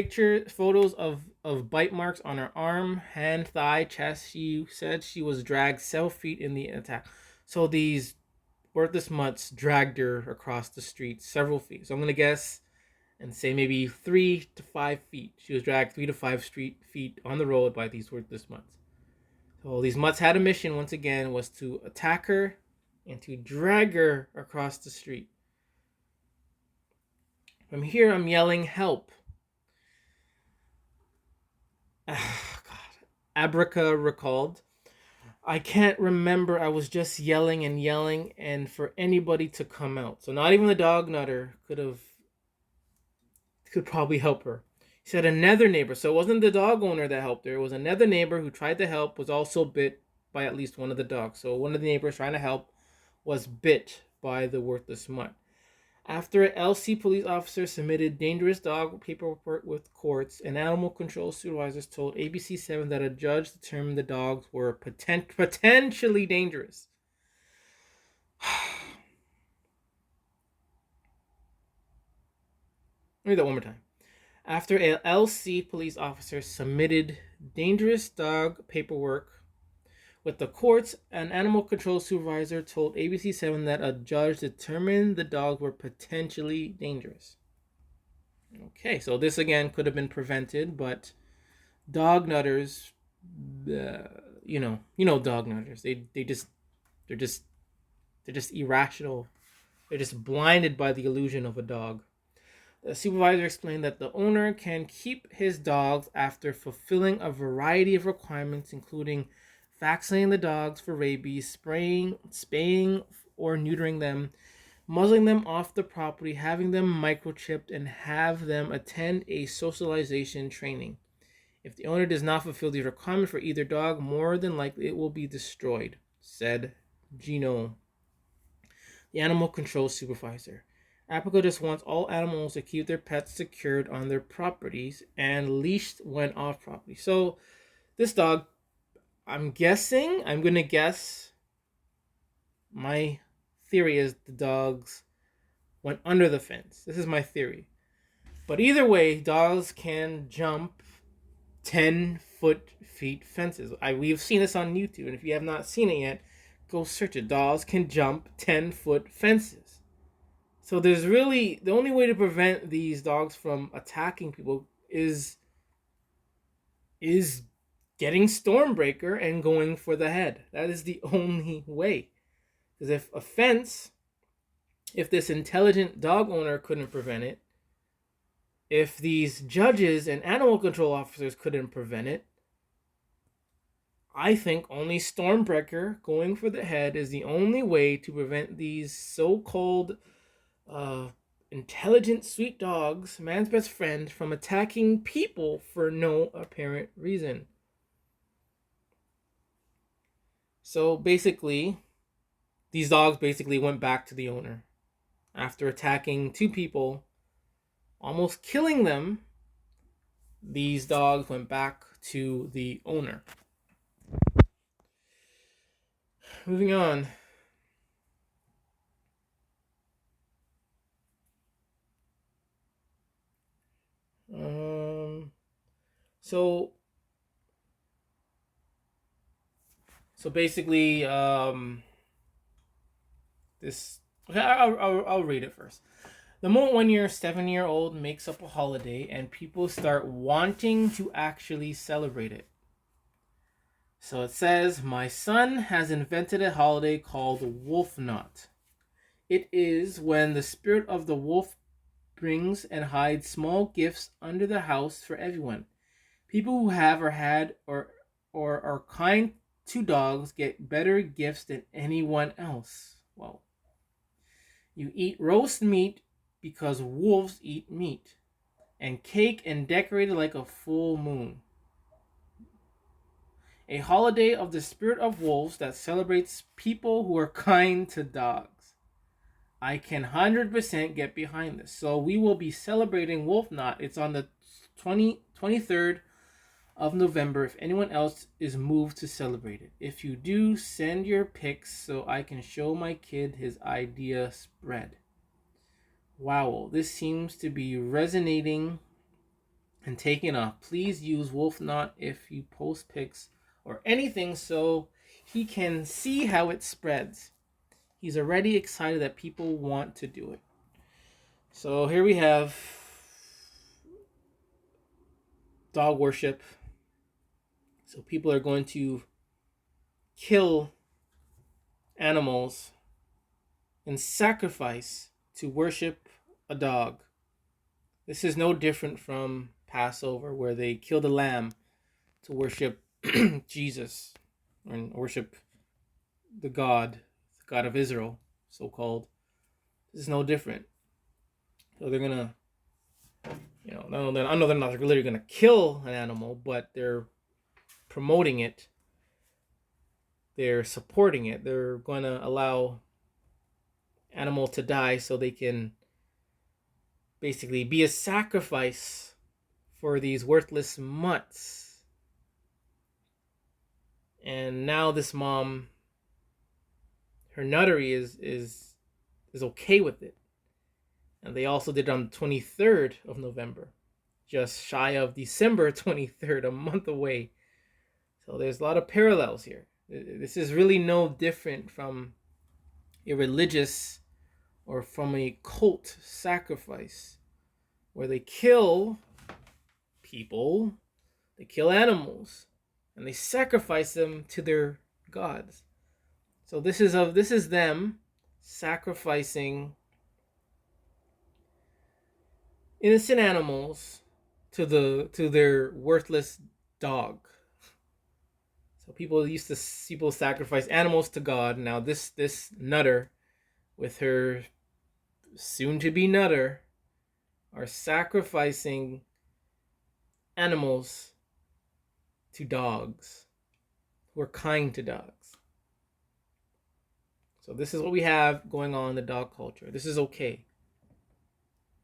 photos of bite marks on her arm, hand, thigh, chest. She said she was dragged several feet in the attack. So these worthless mutts dragged her across the street several feet. So I'm going to guess and say maybe 3 to 5 feet. She was dragged 3 to 5 feet on the road by these worthless mutts. So these mutts had a mission, once again, was to attack her and to drag her across the street. From here, I'm yelling, help. God. Abrica recalled, I can't remember. I was just yelling and for anybody to come out. So not even the dog nutter could probably help her. He said another neighbor. So it wasn't the dog owner that helped her. It was another neighbor who tried to help, was also bit by at least one of the dogs. So one of the neighbors trying to help was bit by the worthless mutt. After an LC police officer submitted dangerous dog paperwork with courts, and animal control supervisors told ABC7 that a judge determined the dogs were potentially dangerous. Let me read that one more time. After a LC police officer submitted dangerous dog paperwork with the courts, an animal control supervisor told ABC7 that a judge determined the dogs were potentially dangerous. Okay, so this again could have been prevented, but dog nutters, you know dog nutters. They're just irrational. They're just blinded by the illusion of a dog. The supervisor explained that the owner can keep his dogs after fulfilling a variety of requirements, including vaccinating the dogs for rabies, spaying or neutering them, muzzling them off the property, having them microchipped, and have them attend a socialization training. If the owner does not fulfill these requirements for either dog, more than likely it will be destroyed, said Gino, the animal control supervisor. Apico just wants all animals to keep their pets secured on their properties and leashed when off property. So this dog, I'm going to guess, my theory is the dogs went under the fence. This is my theory. But either way, dogs can jump 10-foot fences. We've seen this on YouTube, and if you have not seen it yet, go search it. Dogs can jump 10-foot fences. So there's really, the only way to prevent these dogs from attacking people is getting Stormbreaker and going for the head. That is the only way. Because if this intelligent dog owner couldn't prevent it, if these judges and animal control officers couldn't prevent it, I think only Stormbreaker going for the head is the only way to prevent these so-called intelligent, sweet dogs, man's best friend, from attacking people for no apparent reason. So basically, these dogs basically went back to the owner. After attacking 2 people, almost killing them, these dogs went back to the owner. Moving on. So basically, this. Okay, I'll read it first. The moment when your 7-year-old makes up a holiday and people start wanting to actually celebrate it. So it says, my son has invented a holiday called Wolf Knot. It is when the spirit of the wolf brings and hides small gifts under the house for everyone. People who have or had or are kind to dogs get better gifts than anyone else. Well, you eat roast meat because wolves eat meat, and cake and decorated like a full moon. A holiday of the spirit of wolves that celebrates people who are kind to dogs. I can 100% get behind this. So we will be celebrating Wolf Knot. It's on the 23rd of November if anyone else is moved to celebrate it. If you do, send your pics so I can show my kid his idea spread. Wow, this seems to be resonating and taking off. Please use Wolf Knot if you post pics or anything so he can see how it spreads. He's already excited that people want to do it. So here we have dog worship. So people are going to kill animals and sacrifice to worship a dog. This is no different from Passover, where they killed a lamb to worship Jesus and worship the God of Israel, so called. This is no different. So they're gonna, I know they're not literally gonna kill an animal, but they're promoting it. They're supporting it. They're gonna allow animal to die so they can basically be a sacrifice for these worthless mutts. And now this mom, her nuttery is okay with it. And they also did it on the 23rd of November, just shy of December 23rd, a month away. So there's a lot of parallels here. This is really no different from a religious or from a cult sacrifice where they kill people, they kill animals, and they sacrifice them to their gods. So this is them sacrificing innocent animals to their worthless dog. So people sacrifice animals to God. Now this nutter with her soon to be nutter are sacrificing animals to dogs who are kind to dogs. So this is what we have going on in the dog culture. This is okay.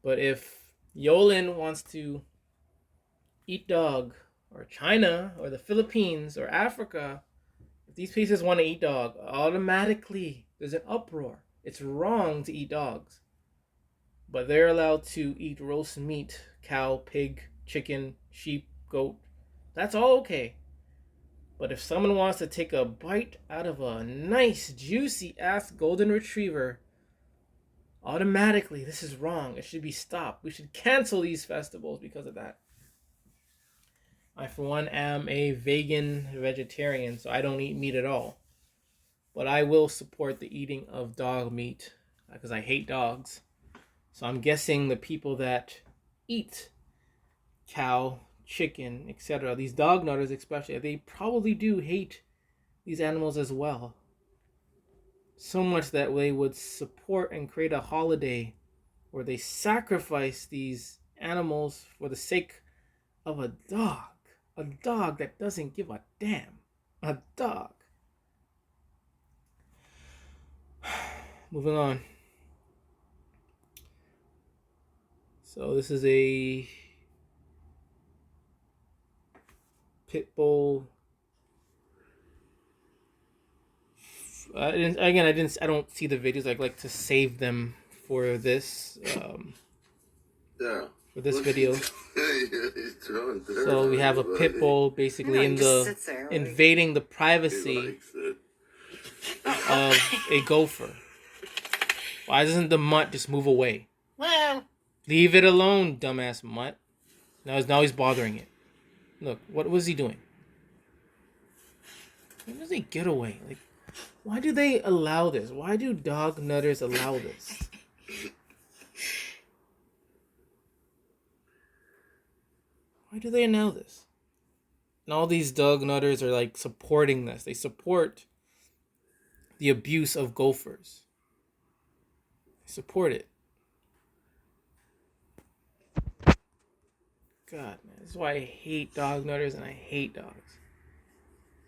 But if Yolin wants to eat dog, or China, or the Philippines, or Africa, if these places want to eat dog, automatically there's an uproar. It's wrong to eat dogs. But they're allowed to eat roast meat, cow, pig, chicken, sheep, goat. That's all okay. But if someone wants to take a bite out of a nice, juicy ass golden retriever, automatically this is wrong. It should be stopped. We should cancel these festivals because of that. I, for one, am a vegetarian, so I don't eat meat at all. But I will support the eating of dog meat because I hate dogs. So I'm guessing the people that eat cow, chicken, etc., these dog nutters especially, they probably do hate these animals as well. So much that they would support and create a holiday where they sacrifice these animals for the sake of a dog. A dog that doesn't give a damn. A dog. Moving on. So this is a pit bull. I don't see the videos. I like to save them for this. Yeah. For this video. So we have a pit bull basically invading the privacy of a gopher. Why doesn't the mutt just move away? Well, Leave it alone, dumbass mutt. Now he's bothering it. Look, what was he doing? When does he get away? Like, why do they allow this? Why do dog nutters allow this? Why do they allow this? And all these dog nutters are like supporting this. They support the abuse of gophers. They support it. God, man, this is why I hate dog nutters and I hate dogs.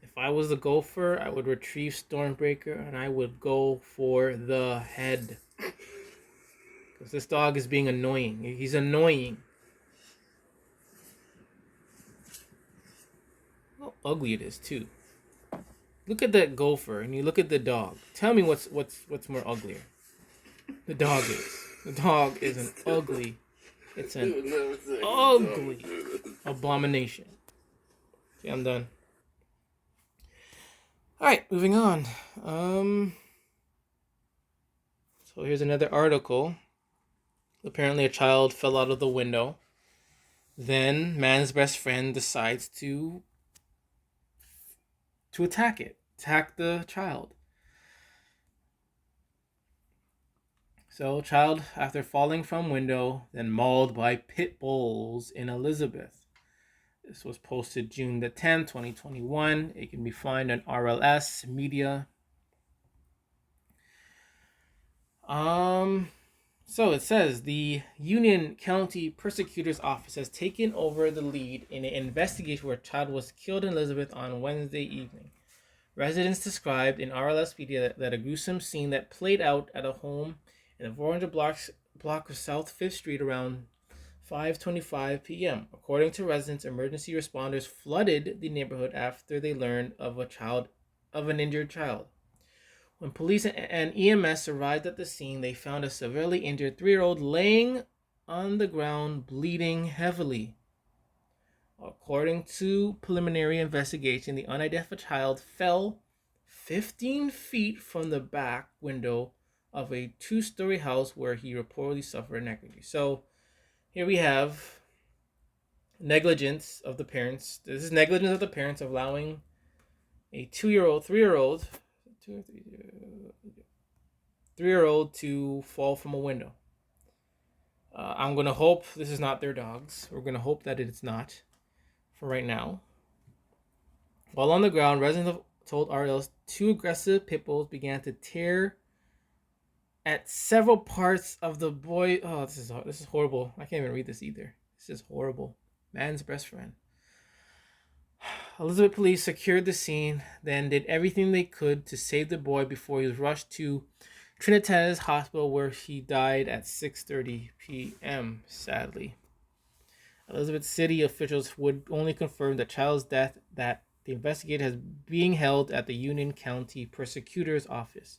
If I was the gopher, I would retrieve Stormbreaker and I would go for the head. Because this dog is being annoying. He's annoying. How ugly it is too. Look at that gopher and you look at the dog. Tell me what's more uglier. The dog is. The dog is an ugly. It's an ugly abomination. Okay, I'm done. Alright, moving on. So here's another article. Apparently a child fell out of the window. Then man's best friend decides to attack it. Attack the child. So child, after falling from window, then mauled by pit bulls in Elizabeth. This was posted June the 10th, 2021. It can be found on RLS Media. So it says the Union County Prosecutor's Office has taken over the lead in an investigation where a child was killed in Elizabeth on Wednesday evening. Residents described in RLS Media that a gruesome scene that played out at a home in the 400 block of South 5th Street around 5:25 p.m. According to residents, emergency responders flooded the neighborhood after they learned of an injured child. When police and EMS arrived at the scene, they found a severely injured 3-year-old laying on the ground, bleeding heavily. According to preliminary investigation, the unidentified child fell 15 feet from the back window of a 2-story house where he reportedly suffered a neck injury. So here we have negligence of the parents. This is negligence of the parents of allowing a 3-year-old to fall from a window. I'm going to hope this is not their dogs. We're going to hope that it's not for right now. While on the ground, residents told RLS 2 aggressive pit bulls began to tear at several parts of the boy. Oh, this is horrible. I can't even read this either. This is horrible. Man's best friend. Elizabeth police secured the scene, then did everything they could to save the boy before he was rushed to Trinitas Hospital, where he died at 6:30 p.m., sadly. Elizabeth City officials would only confirm the child's death that the investigator is being held at the Union County Prosecutor's Office.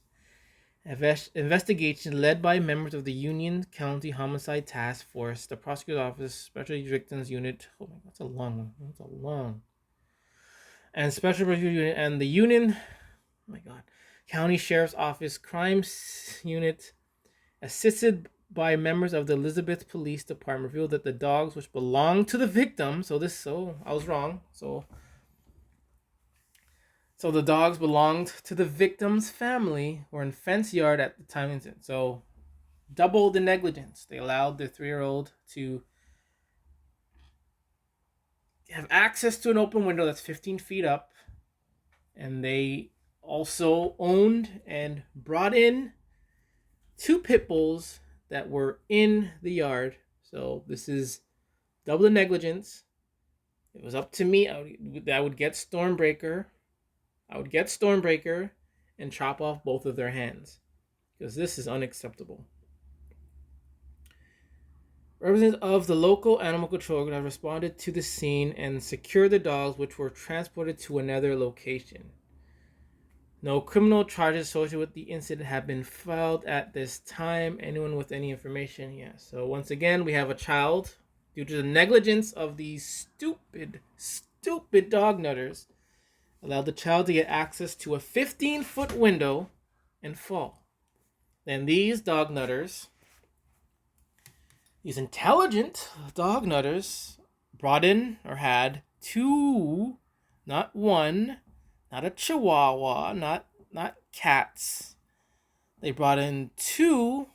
Investigation led by members of the Union County Homicide Task Force, the Prosecutor's Office, Special Victims Unit. Oh my God, that's a long one. That's a long. And Special Prosecutor Unit and the Union. Oh my God. County Sheriff's Office Crimes Unit, assisted by members of the Elizabeth Police Department, revealed that the dogs, which belonged to the victim, so I was wrong. So the dogs belonged to the victim's family, were in fence yard at the time of the incident. So double the negligence. They allowed the 3-year-old to have access to an open window that's 15 feet up, and they also owned and brought in 2 pit bulls that were in the yard. So this is double the negligence. It was up to me. I would get Stormbreaker. And chop off both of their hands, because this is unacceptable. Representatives of the local animal control have responded to the scene and secured the dogs, which were transported to another location. No criminal charges associated with the incident have been filed at this time. Anyone with any information? Yes. So once again, we have a child, due to the negligence of these stupid dog nutters, allowed the child to get access to a 15-foot window and fall. Then these dog nutters These intelligent dog nutters brought in or had two, not one, not a chihuahua, not cats. They brought in two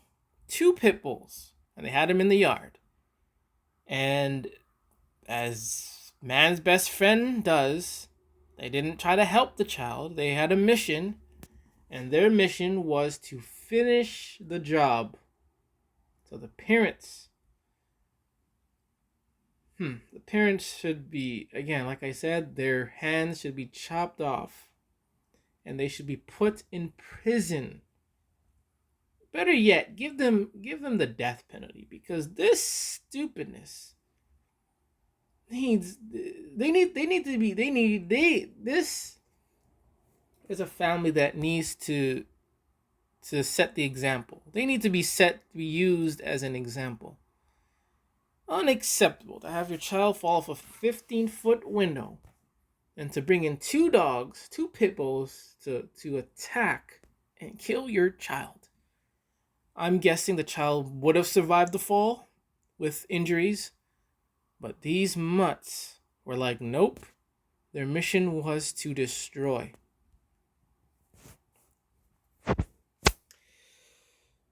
pit bulls, and they had them in the yard. And as man's best friend does, they didn't try to help the child. They had a mission, and their mission was to finish the job. So the parents should be, again, like I said, their hands should be chopped off, and they should be put in prison. Better yet, give them the death penalty, because this stupidness this is a family that needs to set the example. They need to be used as an example. Unacceptable to have your child fall off a 15-foot window and to bring in two dogs, two pit bulls to attack and kill your child. I'm guessing the child would have survived the fall with injuries, but these mutts were like, nope. Their mission was to destroy.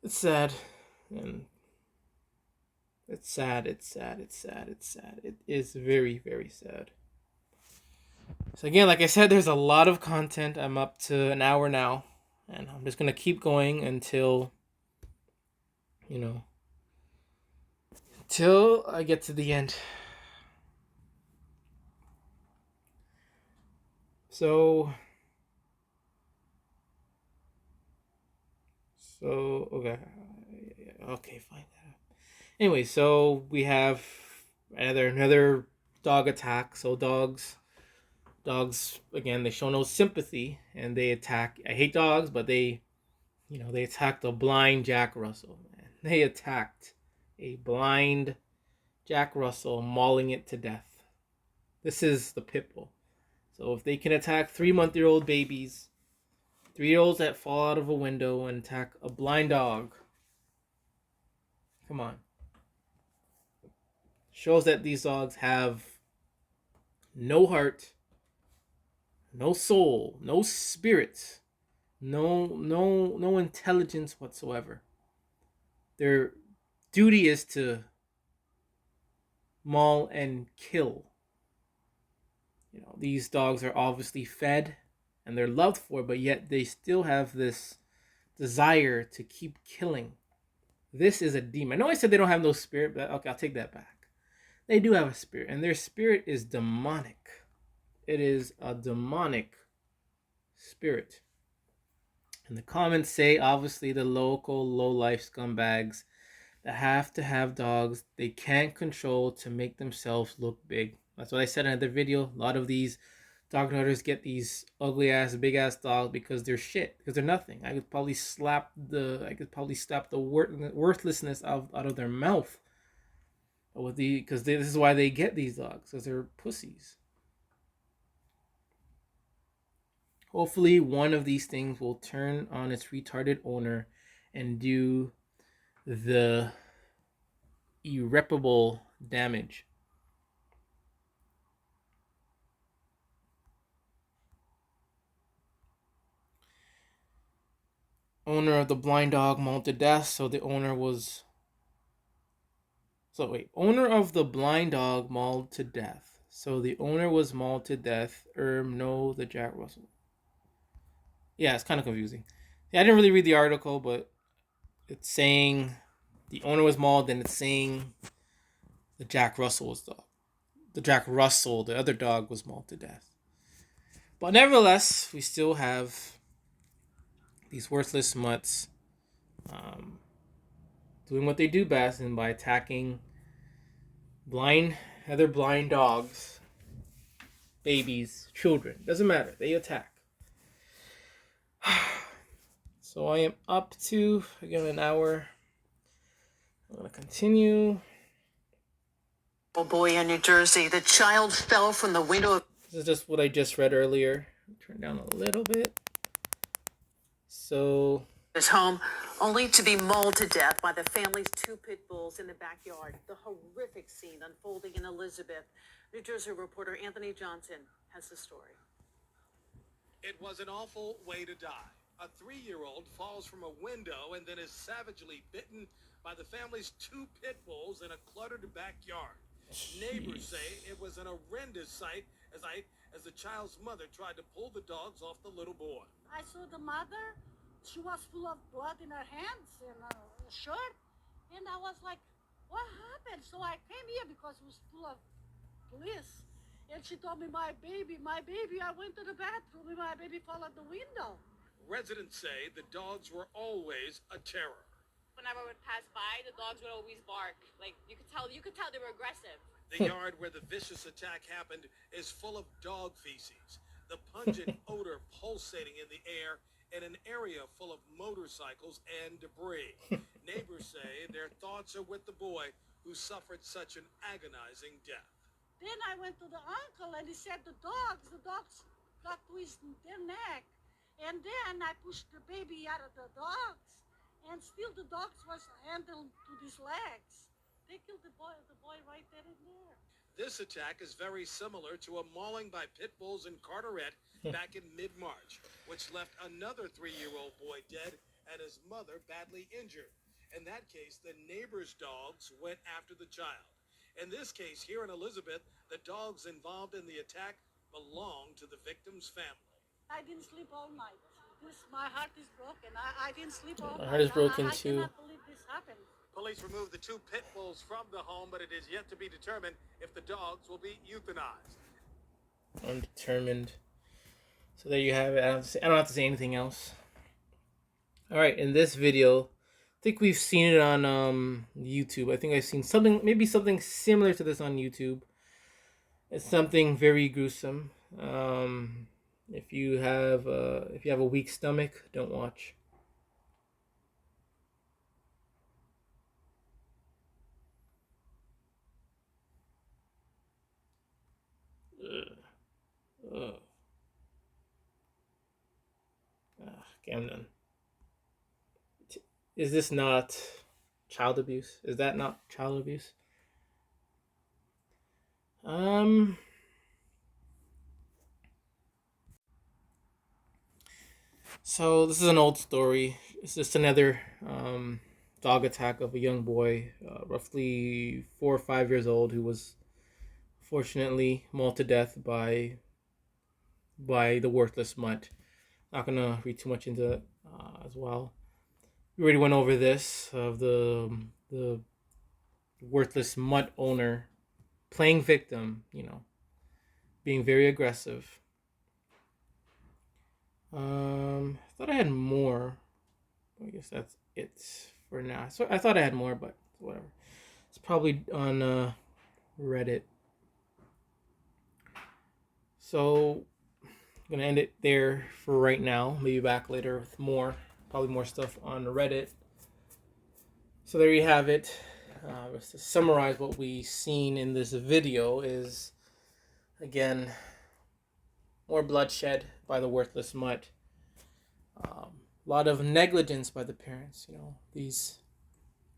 It's sad. And it's sad. It is very, very sad. So again, like I said, there's a lot of content. I'm up to an hour now, and I'm just going to keep going until I get to the end. So okay, fine. Anyway, so we have another dog attack. So dogs again, they show no sympathy and they attack. I hate dogs, but they attacked a blind Jack Russell. Man. They attacked a blind Jack Russell, mauling it to death. This is the pit bull. So if they can attack 3-month-old babies, 3-year-olds that fall out of a window and attack a blind dog, come on. Shows that these dogs have no heart, no soul, no spirit, no intelligence whatsoever. Their duty is to maul and kill. These dogs are obviously fed and they're loved for, but yet they still have this desire to keep killing. This is a demon. I know I said they don't have no spirit, but okay, I'll take that back. They do have a spirit, and their spirit is demonic. It is a demonic spirit. And the comments say, obviously, the local low-life scumbags that have to have dogs they can't control to make themselves look big. That's what I said in another video. A lot of these dog nutters get these ugly ass, big ass dogs because they're shit, because they're nothing. I could probably slap the worthlessness out of their mouth because this is why they get these dogs, because they're pussies. Hopefully, one of these things will turn on its retarded owner and do the irreparable damage. Owner of the blind dog mauled to death, so the owner was... owner of the blind dog mauled to death. So the owner was mauled to death. No, the Jack Russell. Yeah, it's kind of confusing. Yeah, I didn't really read the article, but it's saying the owner was mauled, and it's saying the Jack Russell was the other dog, was mauled to death. But nevertheless, we still have these worthless mutts doing what they do best, and by attacking other blind dogs, babies, children. Doesn't matter. They attack. So I am up to, again, an hour. I'm going to continue. Oh boy, in New Jersey, the child fell from the window. This is just what I just read earlier. Turn down a little bit. So his home, only to be mauled to death by the family's 2 pit bulls in the backyard. The horrific scene unfolding in Elizabeth. New Jersey reporter Anthony Johnson has the story. It was an awful way to die. A 3-year-old falls from a window and then is savagely bitten by the family's 2 pit bulls in a cluttered backyard. Neighbors say it was an horrendous sight as the child's mother tried to pull the dogs off the little boy. I saw the mother. She was full of blood in her hands and a shirt. And I was like, what happened? So I came here because it was full of police. And she told me, my baby, I went to the bathroom and my baby fell out the window. Residents say the dogs were always a terror. Whenever I would pass by, the dogs would always bark. Like you could tell they were aggressive. The yard where the vicious attack happened is full of dog feces, the pungent odor pulsating in the air in an area full of motorcycles and debris. Neighbors say their thoughts are with the boy who suffered such an agonizing death. Then I went to the uncle and he said the dogs got to their neck. And then I pushed the baby out of the dogs. And still the dogs was handled to these legs. They killed the boy right then and there. This attack is very similar to a mauling by pit bulls in Carteret back in mid-March, which left another 3-year-old boy dead and his mother badly injured. In that case, the neighbor's dogs went after the child. In this case, here in Elizabeth, the dogs involved in the attack belong to the victim's family. I didn't sleep all night. My heart is broken. I didn't sleep all night. My heart is broken too. I cannot believe this happened. Police removed the 2 pit bulls from the home, but it is yet to be determined if the dogs will be euthanized. Undetermined. So there you have it. I don't have to say anything else. All right, in this video, I think we've seen it on YouTube. I think I've seen maybe something similar to this on YouTube. It's something very gruesome. If you have a weak stomach, don't watch. Okay, I'm done. Is this not child abuse? Is that not child abuse? So this is an old story. It's just another dog attack of a young boy, roughly 4 or 5 years old, who was fortunately mauled to death by the worthless mutt. Not gonna read too much into it as well. We already went over this of the worthless mutt owner playing victim, being very aggressive. I thought I had more. I guess that's it for now. So I thought I had more, but whatever. It's probably on Reddit. So I'm gonna end it there for right now. Maybe back later with probably more stuff on Reddit. So there you have it. Just to summarize what we've seen in this video is, again, more bloodshed by the worthless mutt. A lot of negligence by the parents. These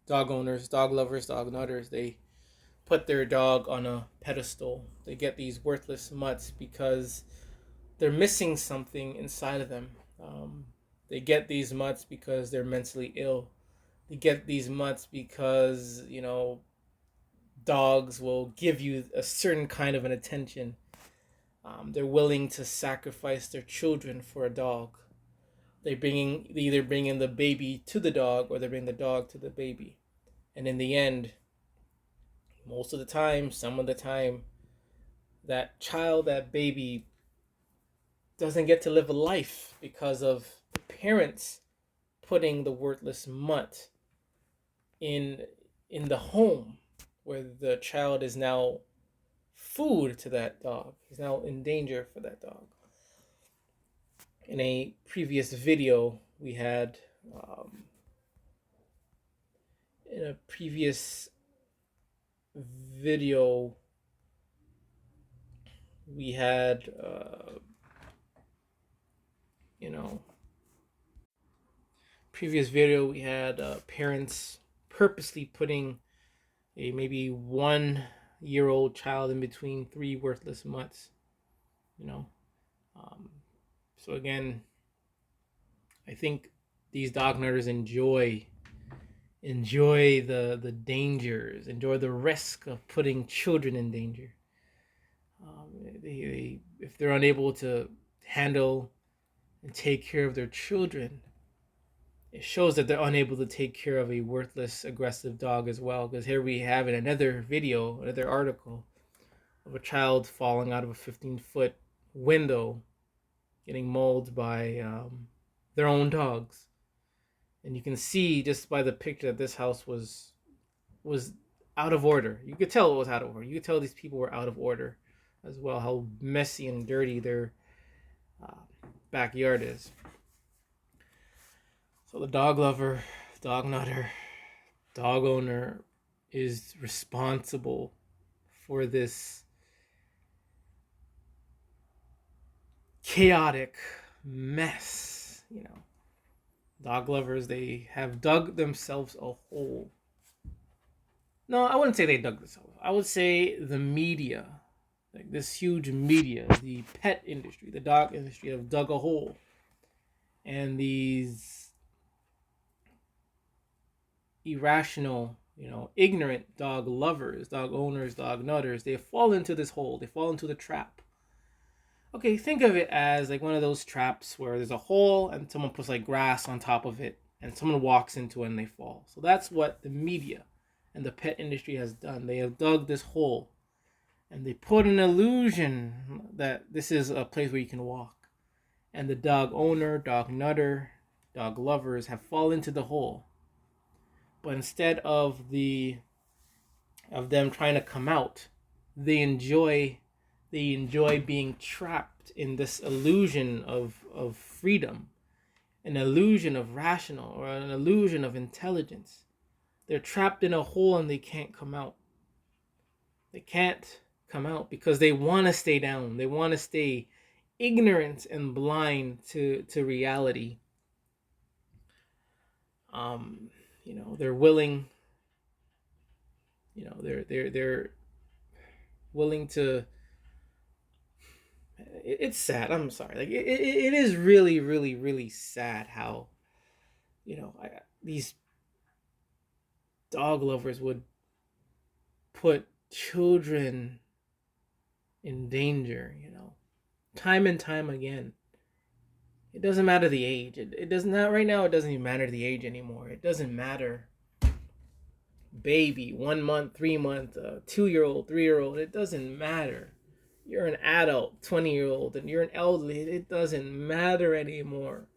dog owners, dog lovers, dog nutters, they put their dog on a pedestal. They get these worthless mutts because they're missing something inside of them. They get these mutts because they're mentally ill. They get these mutts because, dogs will give you a certain kind of an attention. They're willing to sacrifice their children for a dog. They either bring in the baby to the dog or they bring the dog to the baby. And in the end, most of the time, some of the time, that child, that baby, doesn't get to live a life because of the parents putting the worthless mutt in the home where the child is now food to that dog. He's now in danger for that dog. In a previous video, we had previous video, we had parents purposely putting a maybe 1-year-old child in between 3 worthless mutts. You know, so again, I think these dog nutters enjoy the dangers, enjoy the risk of putting children in danger. If they're unable to handle and take care of their children, it shows that they're unable to take care of a worthless, aggressive dog as well. Because here we have in another video, another article of a child falling out of a 15-foot window, getting mauled by their own dogs. And you can see just by the picture that this house was out of order. You could tell it was out of order. You could tell these people were out of order as well, how messy and dirty their backyard is. So the dog lover, dog nutter, dog owner is responsible for this chaotic mess. You know, dog lovers, they have dug themselves a hole. No, I wouldn't say they dug themselves. I would say the media, like this huge media, the pet industry, the dog industry, have dug a hole. And these irrational, ignorant dog lovers, dog owners, dog nutters, they fall into this hole. They fall into the trap. Okay, think of it as like one of those traps where there's a hole and someone puts like grass on top of it and someone walks into it and they fall. So that's what the media and the pet industry has done. They have dug this hole and they put an illusion that this is a place where you can walk. And the dog owner, dog nutter, dog lovers have fallen into the hole. But instead of them trying to come out, they enjoy being trapped in this illusion of freedom, an illusion of rational, or an illusion of intelligence. They're trapped in a hole and they can't come out. They can't come out because they want to stay down. They want to stay ignorant and blind to reality. They're willing. They're willing to. It's sad. I'm sorry. Like it is really, really, really sad how, these dog lovers would put children in danger. Time and time again. It doesn't matter the age. It does not right now. It doesn't even matter the age anymore. It doesn't matter. Baby, 1 month, 3 month, 2-year-old, 3-year-old. It doesn't matter. You're an adult, 20-year-old, and you're an elderly. It doesn't matter anymore.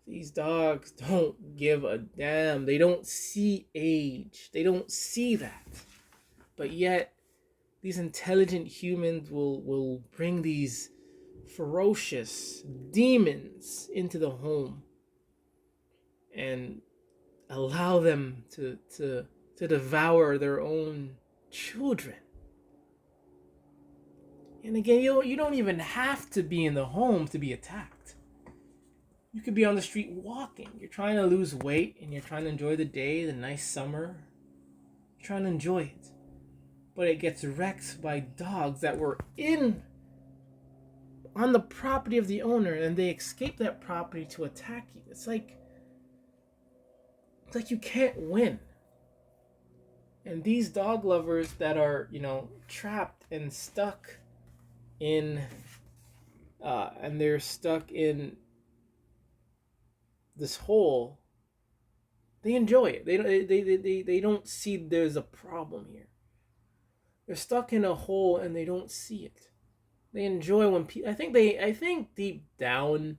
These dogs don't give a damn. They don't see age. They don't see that. But yet, these intelligent humans will bring these ferocious demons into the home and allow them to devour their own children. And again, you don't even have to be in the home to be attacked. You could be on the street walking. You're trying to lose weight and you're trying to enjoy the day, the nice summer. You're trying to enjoy it. But it gets wrecked by dogs that were on the property of the owner and they escape that property to attack you. It's like you can't win. And these dog lovers that are, trapped and stuck in and they're stuck in this hole, they enjoy it. They don't see there's a problem here. They're stuck in a hole and they don't see it. They enjoy when people. I think deep down,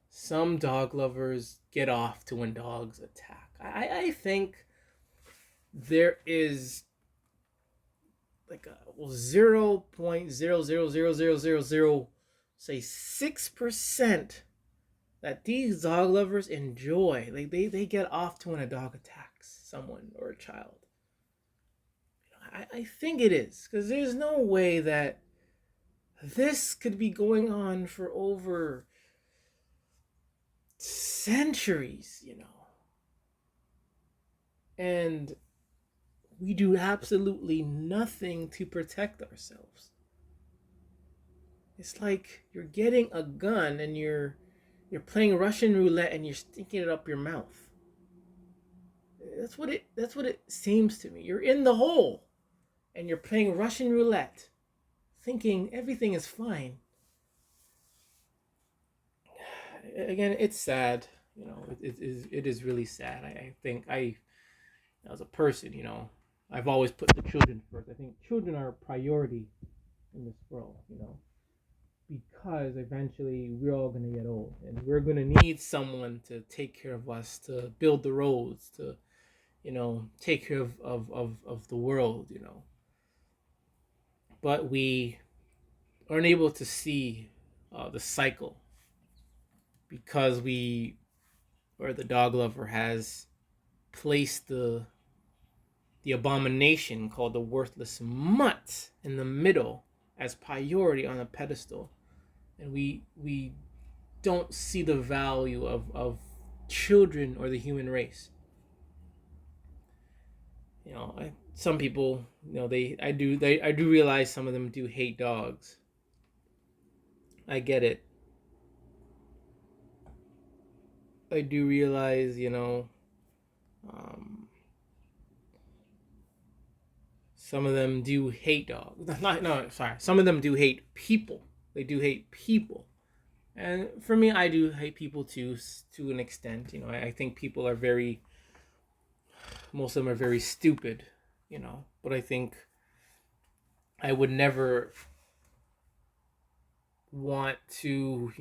some dog lovers get off to when dogs attack. I think there is like a 0.00000 say 6% that these dog lovers enjoy. Like they get off to when a dog attacks someone or a child. I think it is, because there's no way that this could be going on for over centuries, And we do absolutely nothing to protect ourselves. It's like you're getting a gun and you're playing Russian roulette and you're sticking it up your mouth. That's what it seems to me. You're in the hole and you're playing Russian roulette, thinking everything is fine. Again, it's sad. It is really sad. I think as a person, I've always put the children first. I think children are a priority in this world, because eventually we're all going to get old and we're going to need someone to take care of us, to build the roads, to, take care of the world, But we aren't able to see the cycle because the dog lover has placed the abomination called the worthless mutt in the middle as priority on a pedestal, and we don't see the value of children or the human race. Some people, I do realize some of them do hate dogs. I get it. I do realize, some of them do hate dogs. No, sorry. Some of them do hate people. They do hate people. And for me, I do hate people too, to an extent. I think people are most of them are very stupid, But I think I would never want to,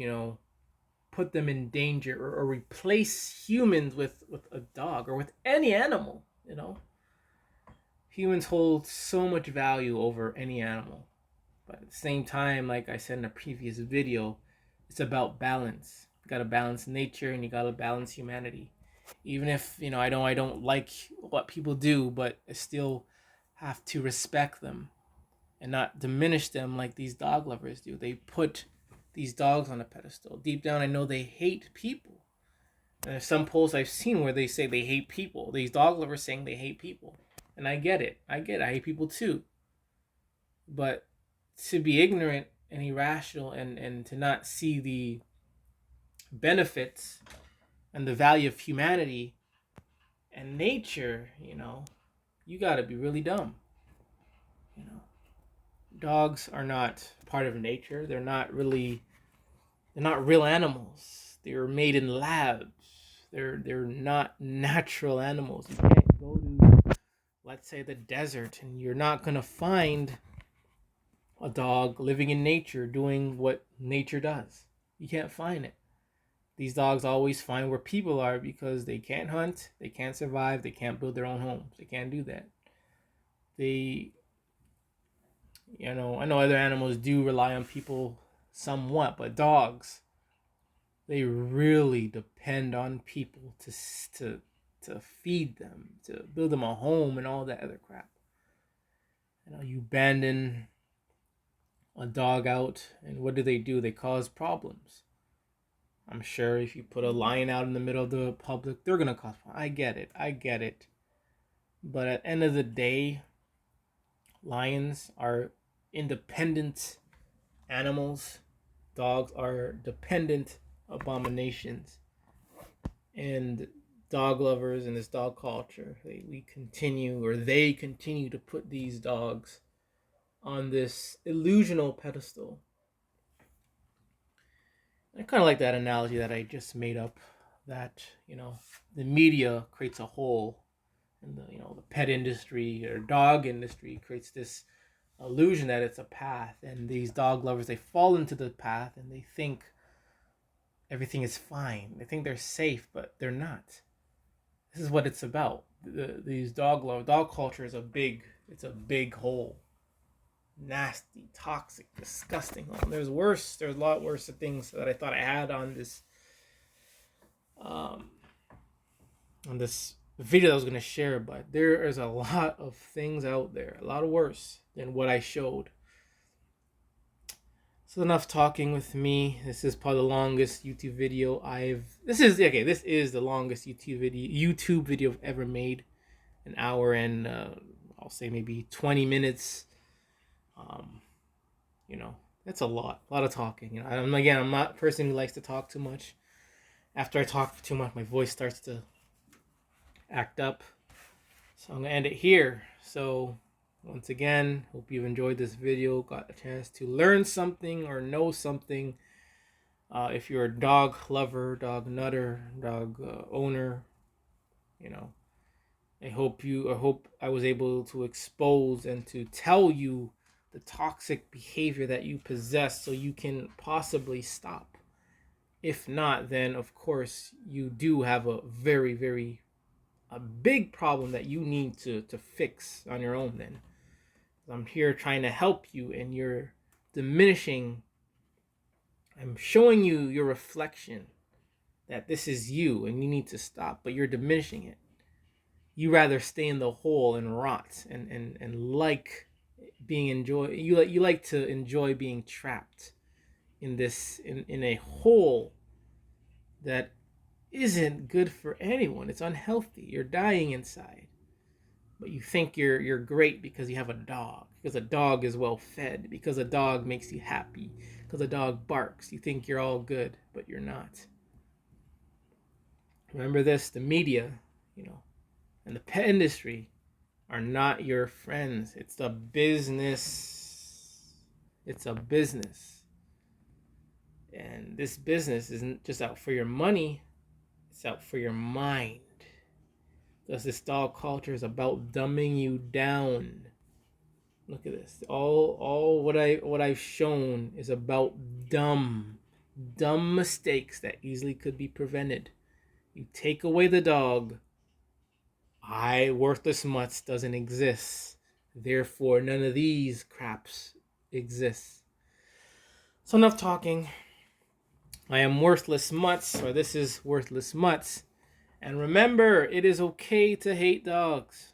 put them in danger or replace humans with a dog or with any animal, Humans hold so much value over any animal. But at the same time, like I said in a previous video, it's about balance. You gotta balance nature and you gotta balance humanity. Even if, I don't like what people do, but I still have to respect them and not diminish them like these dog lovers do. They put these dogs on a pedestal. Deep down, I know they hate people. And there's some posts I've seen where they say they hate people. These dog lovers saying they hate people. And I get it. I hate people too. But to be ignorant and irrational and to not see the benefits and the value of humanity and nature, you gotta be really dumb. Dogs are not part of nature. They're not real animals. They're made in labs. They're not natural animals. You can't go to, let's say, the desert and you're not gonna find a dog living in nature doing what nature does. You can't find it. These dogs always find where people are because they can't hunt, they can't survive, they can't build their own homes. They can't do that. I know other animals do rely on people somewhat, but dogs, they really depend on people to feed them, to build them a home and all that other crap. You abandon a dog out, and what do? They cause problems. I'm sure if you put a lion out in the middle of the public, they're gonna cause problems. I get it. But at the end of the day, lions are independent animals. Dogs are dependent abominations. And dog lovers in this dog culture, they continue to put these dogs on this illusional pedestal. I kind of like that analogy that I just made up, that the media creates a hole, and the pet industry or dog industry creates this illusion that it's a path, and these dog lovers, they fall into the path and they think everything is fine. They think they're safe, but they're not. This is what it's about. These dog culture is a big hole. Nasty, toxic, disgusting. There's a lot worse things that I thought I had on this video that I was going to share, but there is a lot of things out there, a lot worse than what I showed. So enough talking with me. This is probably the longest YouTube video this is the longest YouTube video I've ever made. an hour and I'll say maybe 20 minutes. You know, that's a lot of talking. You know, I'm not a person who likes to talk too much. After I talk too much, my voice starts to act up. So I'm gonna end it here. So once again, hope you've enjoyed this video, got a chance to learn something or know something. If you're a dog lover, dog nutter, dog owner, you know, I hope I was able to expose and to tell you the toxic behavior that you possess so you can possibly stop. If not, then of course you do have a very a big problem that you need to fix on your own. Then I'm here trying to help you, and you're diminishing. I'm showing you your reflection that this is you and you need to stop, but you're diminishing it. You rather stay in the hole and rot and like being you like to enjoy being trapped in this in a hole that isn't good for anyone. It's unhealthy. You're dying inside. But you think you're great because you have a dog, because a dog is well fed, because a dog makes you happy, because a dog barks. You think you're all good, but you're not. Remember this, the media, you know, and the pet industry are not your friends. It's a business. It's a business. And this business isn't just out for your money, it's out for your mind. Because this dog culture is about dumbing you down. Look at this. All what I've shown is about dumb mistakes that easily could be prevented. You take away the dog, worthless mutts doesn't exist. Therefore, none of these craps exist. So enough talking. I am worthless mutts, or this is worthless mutts. And remember, it is okay to hate dogs.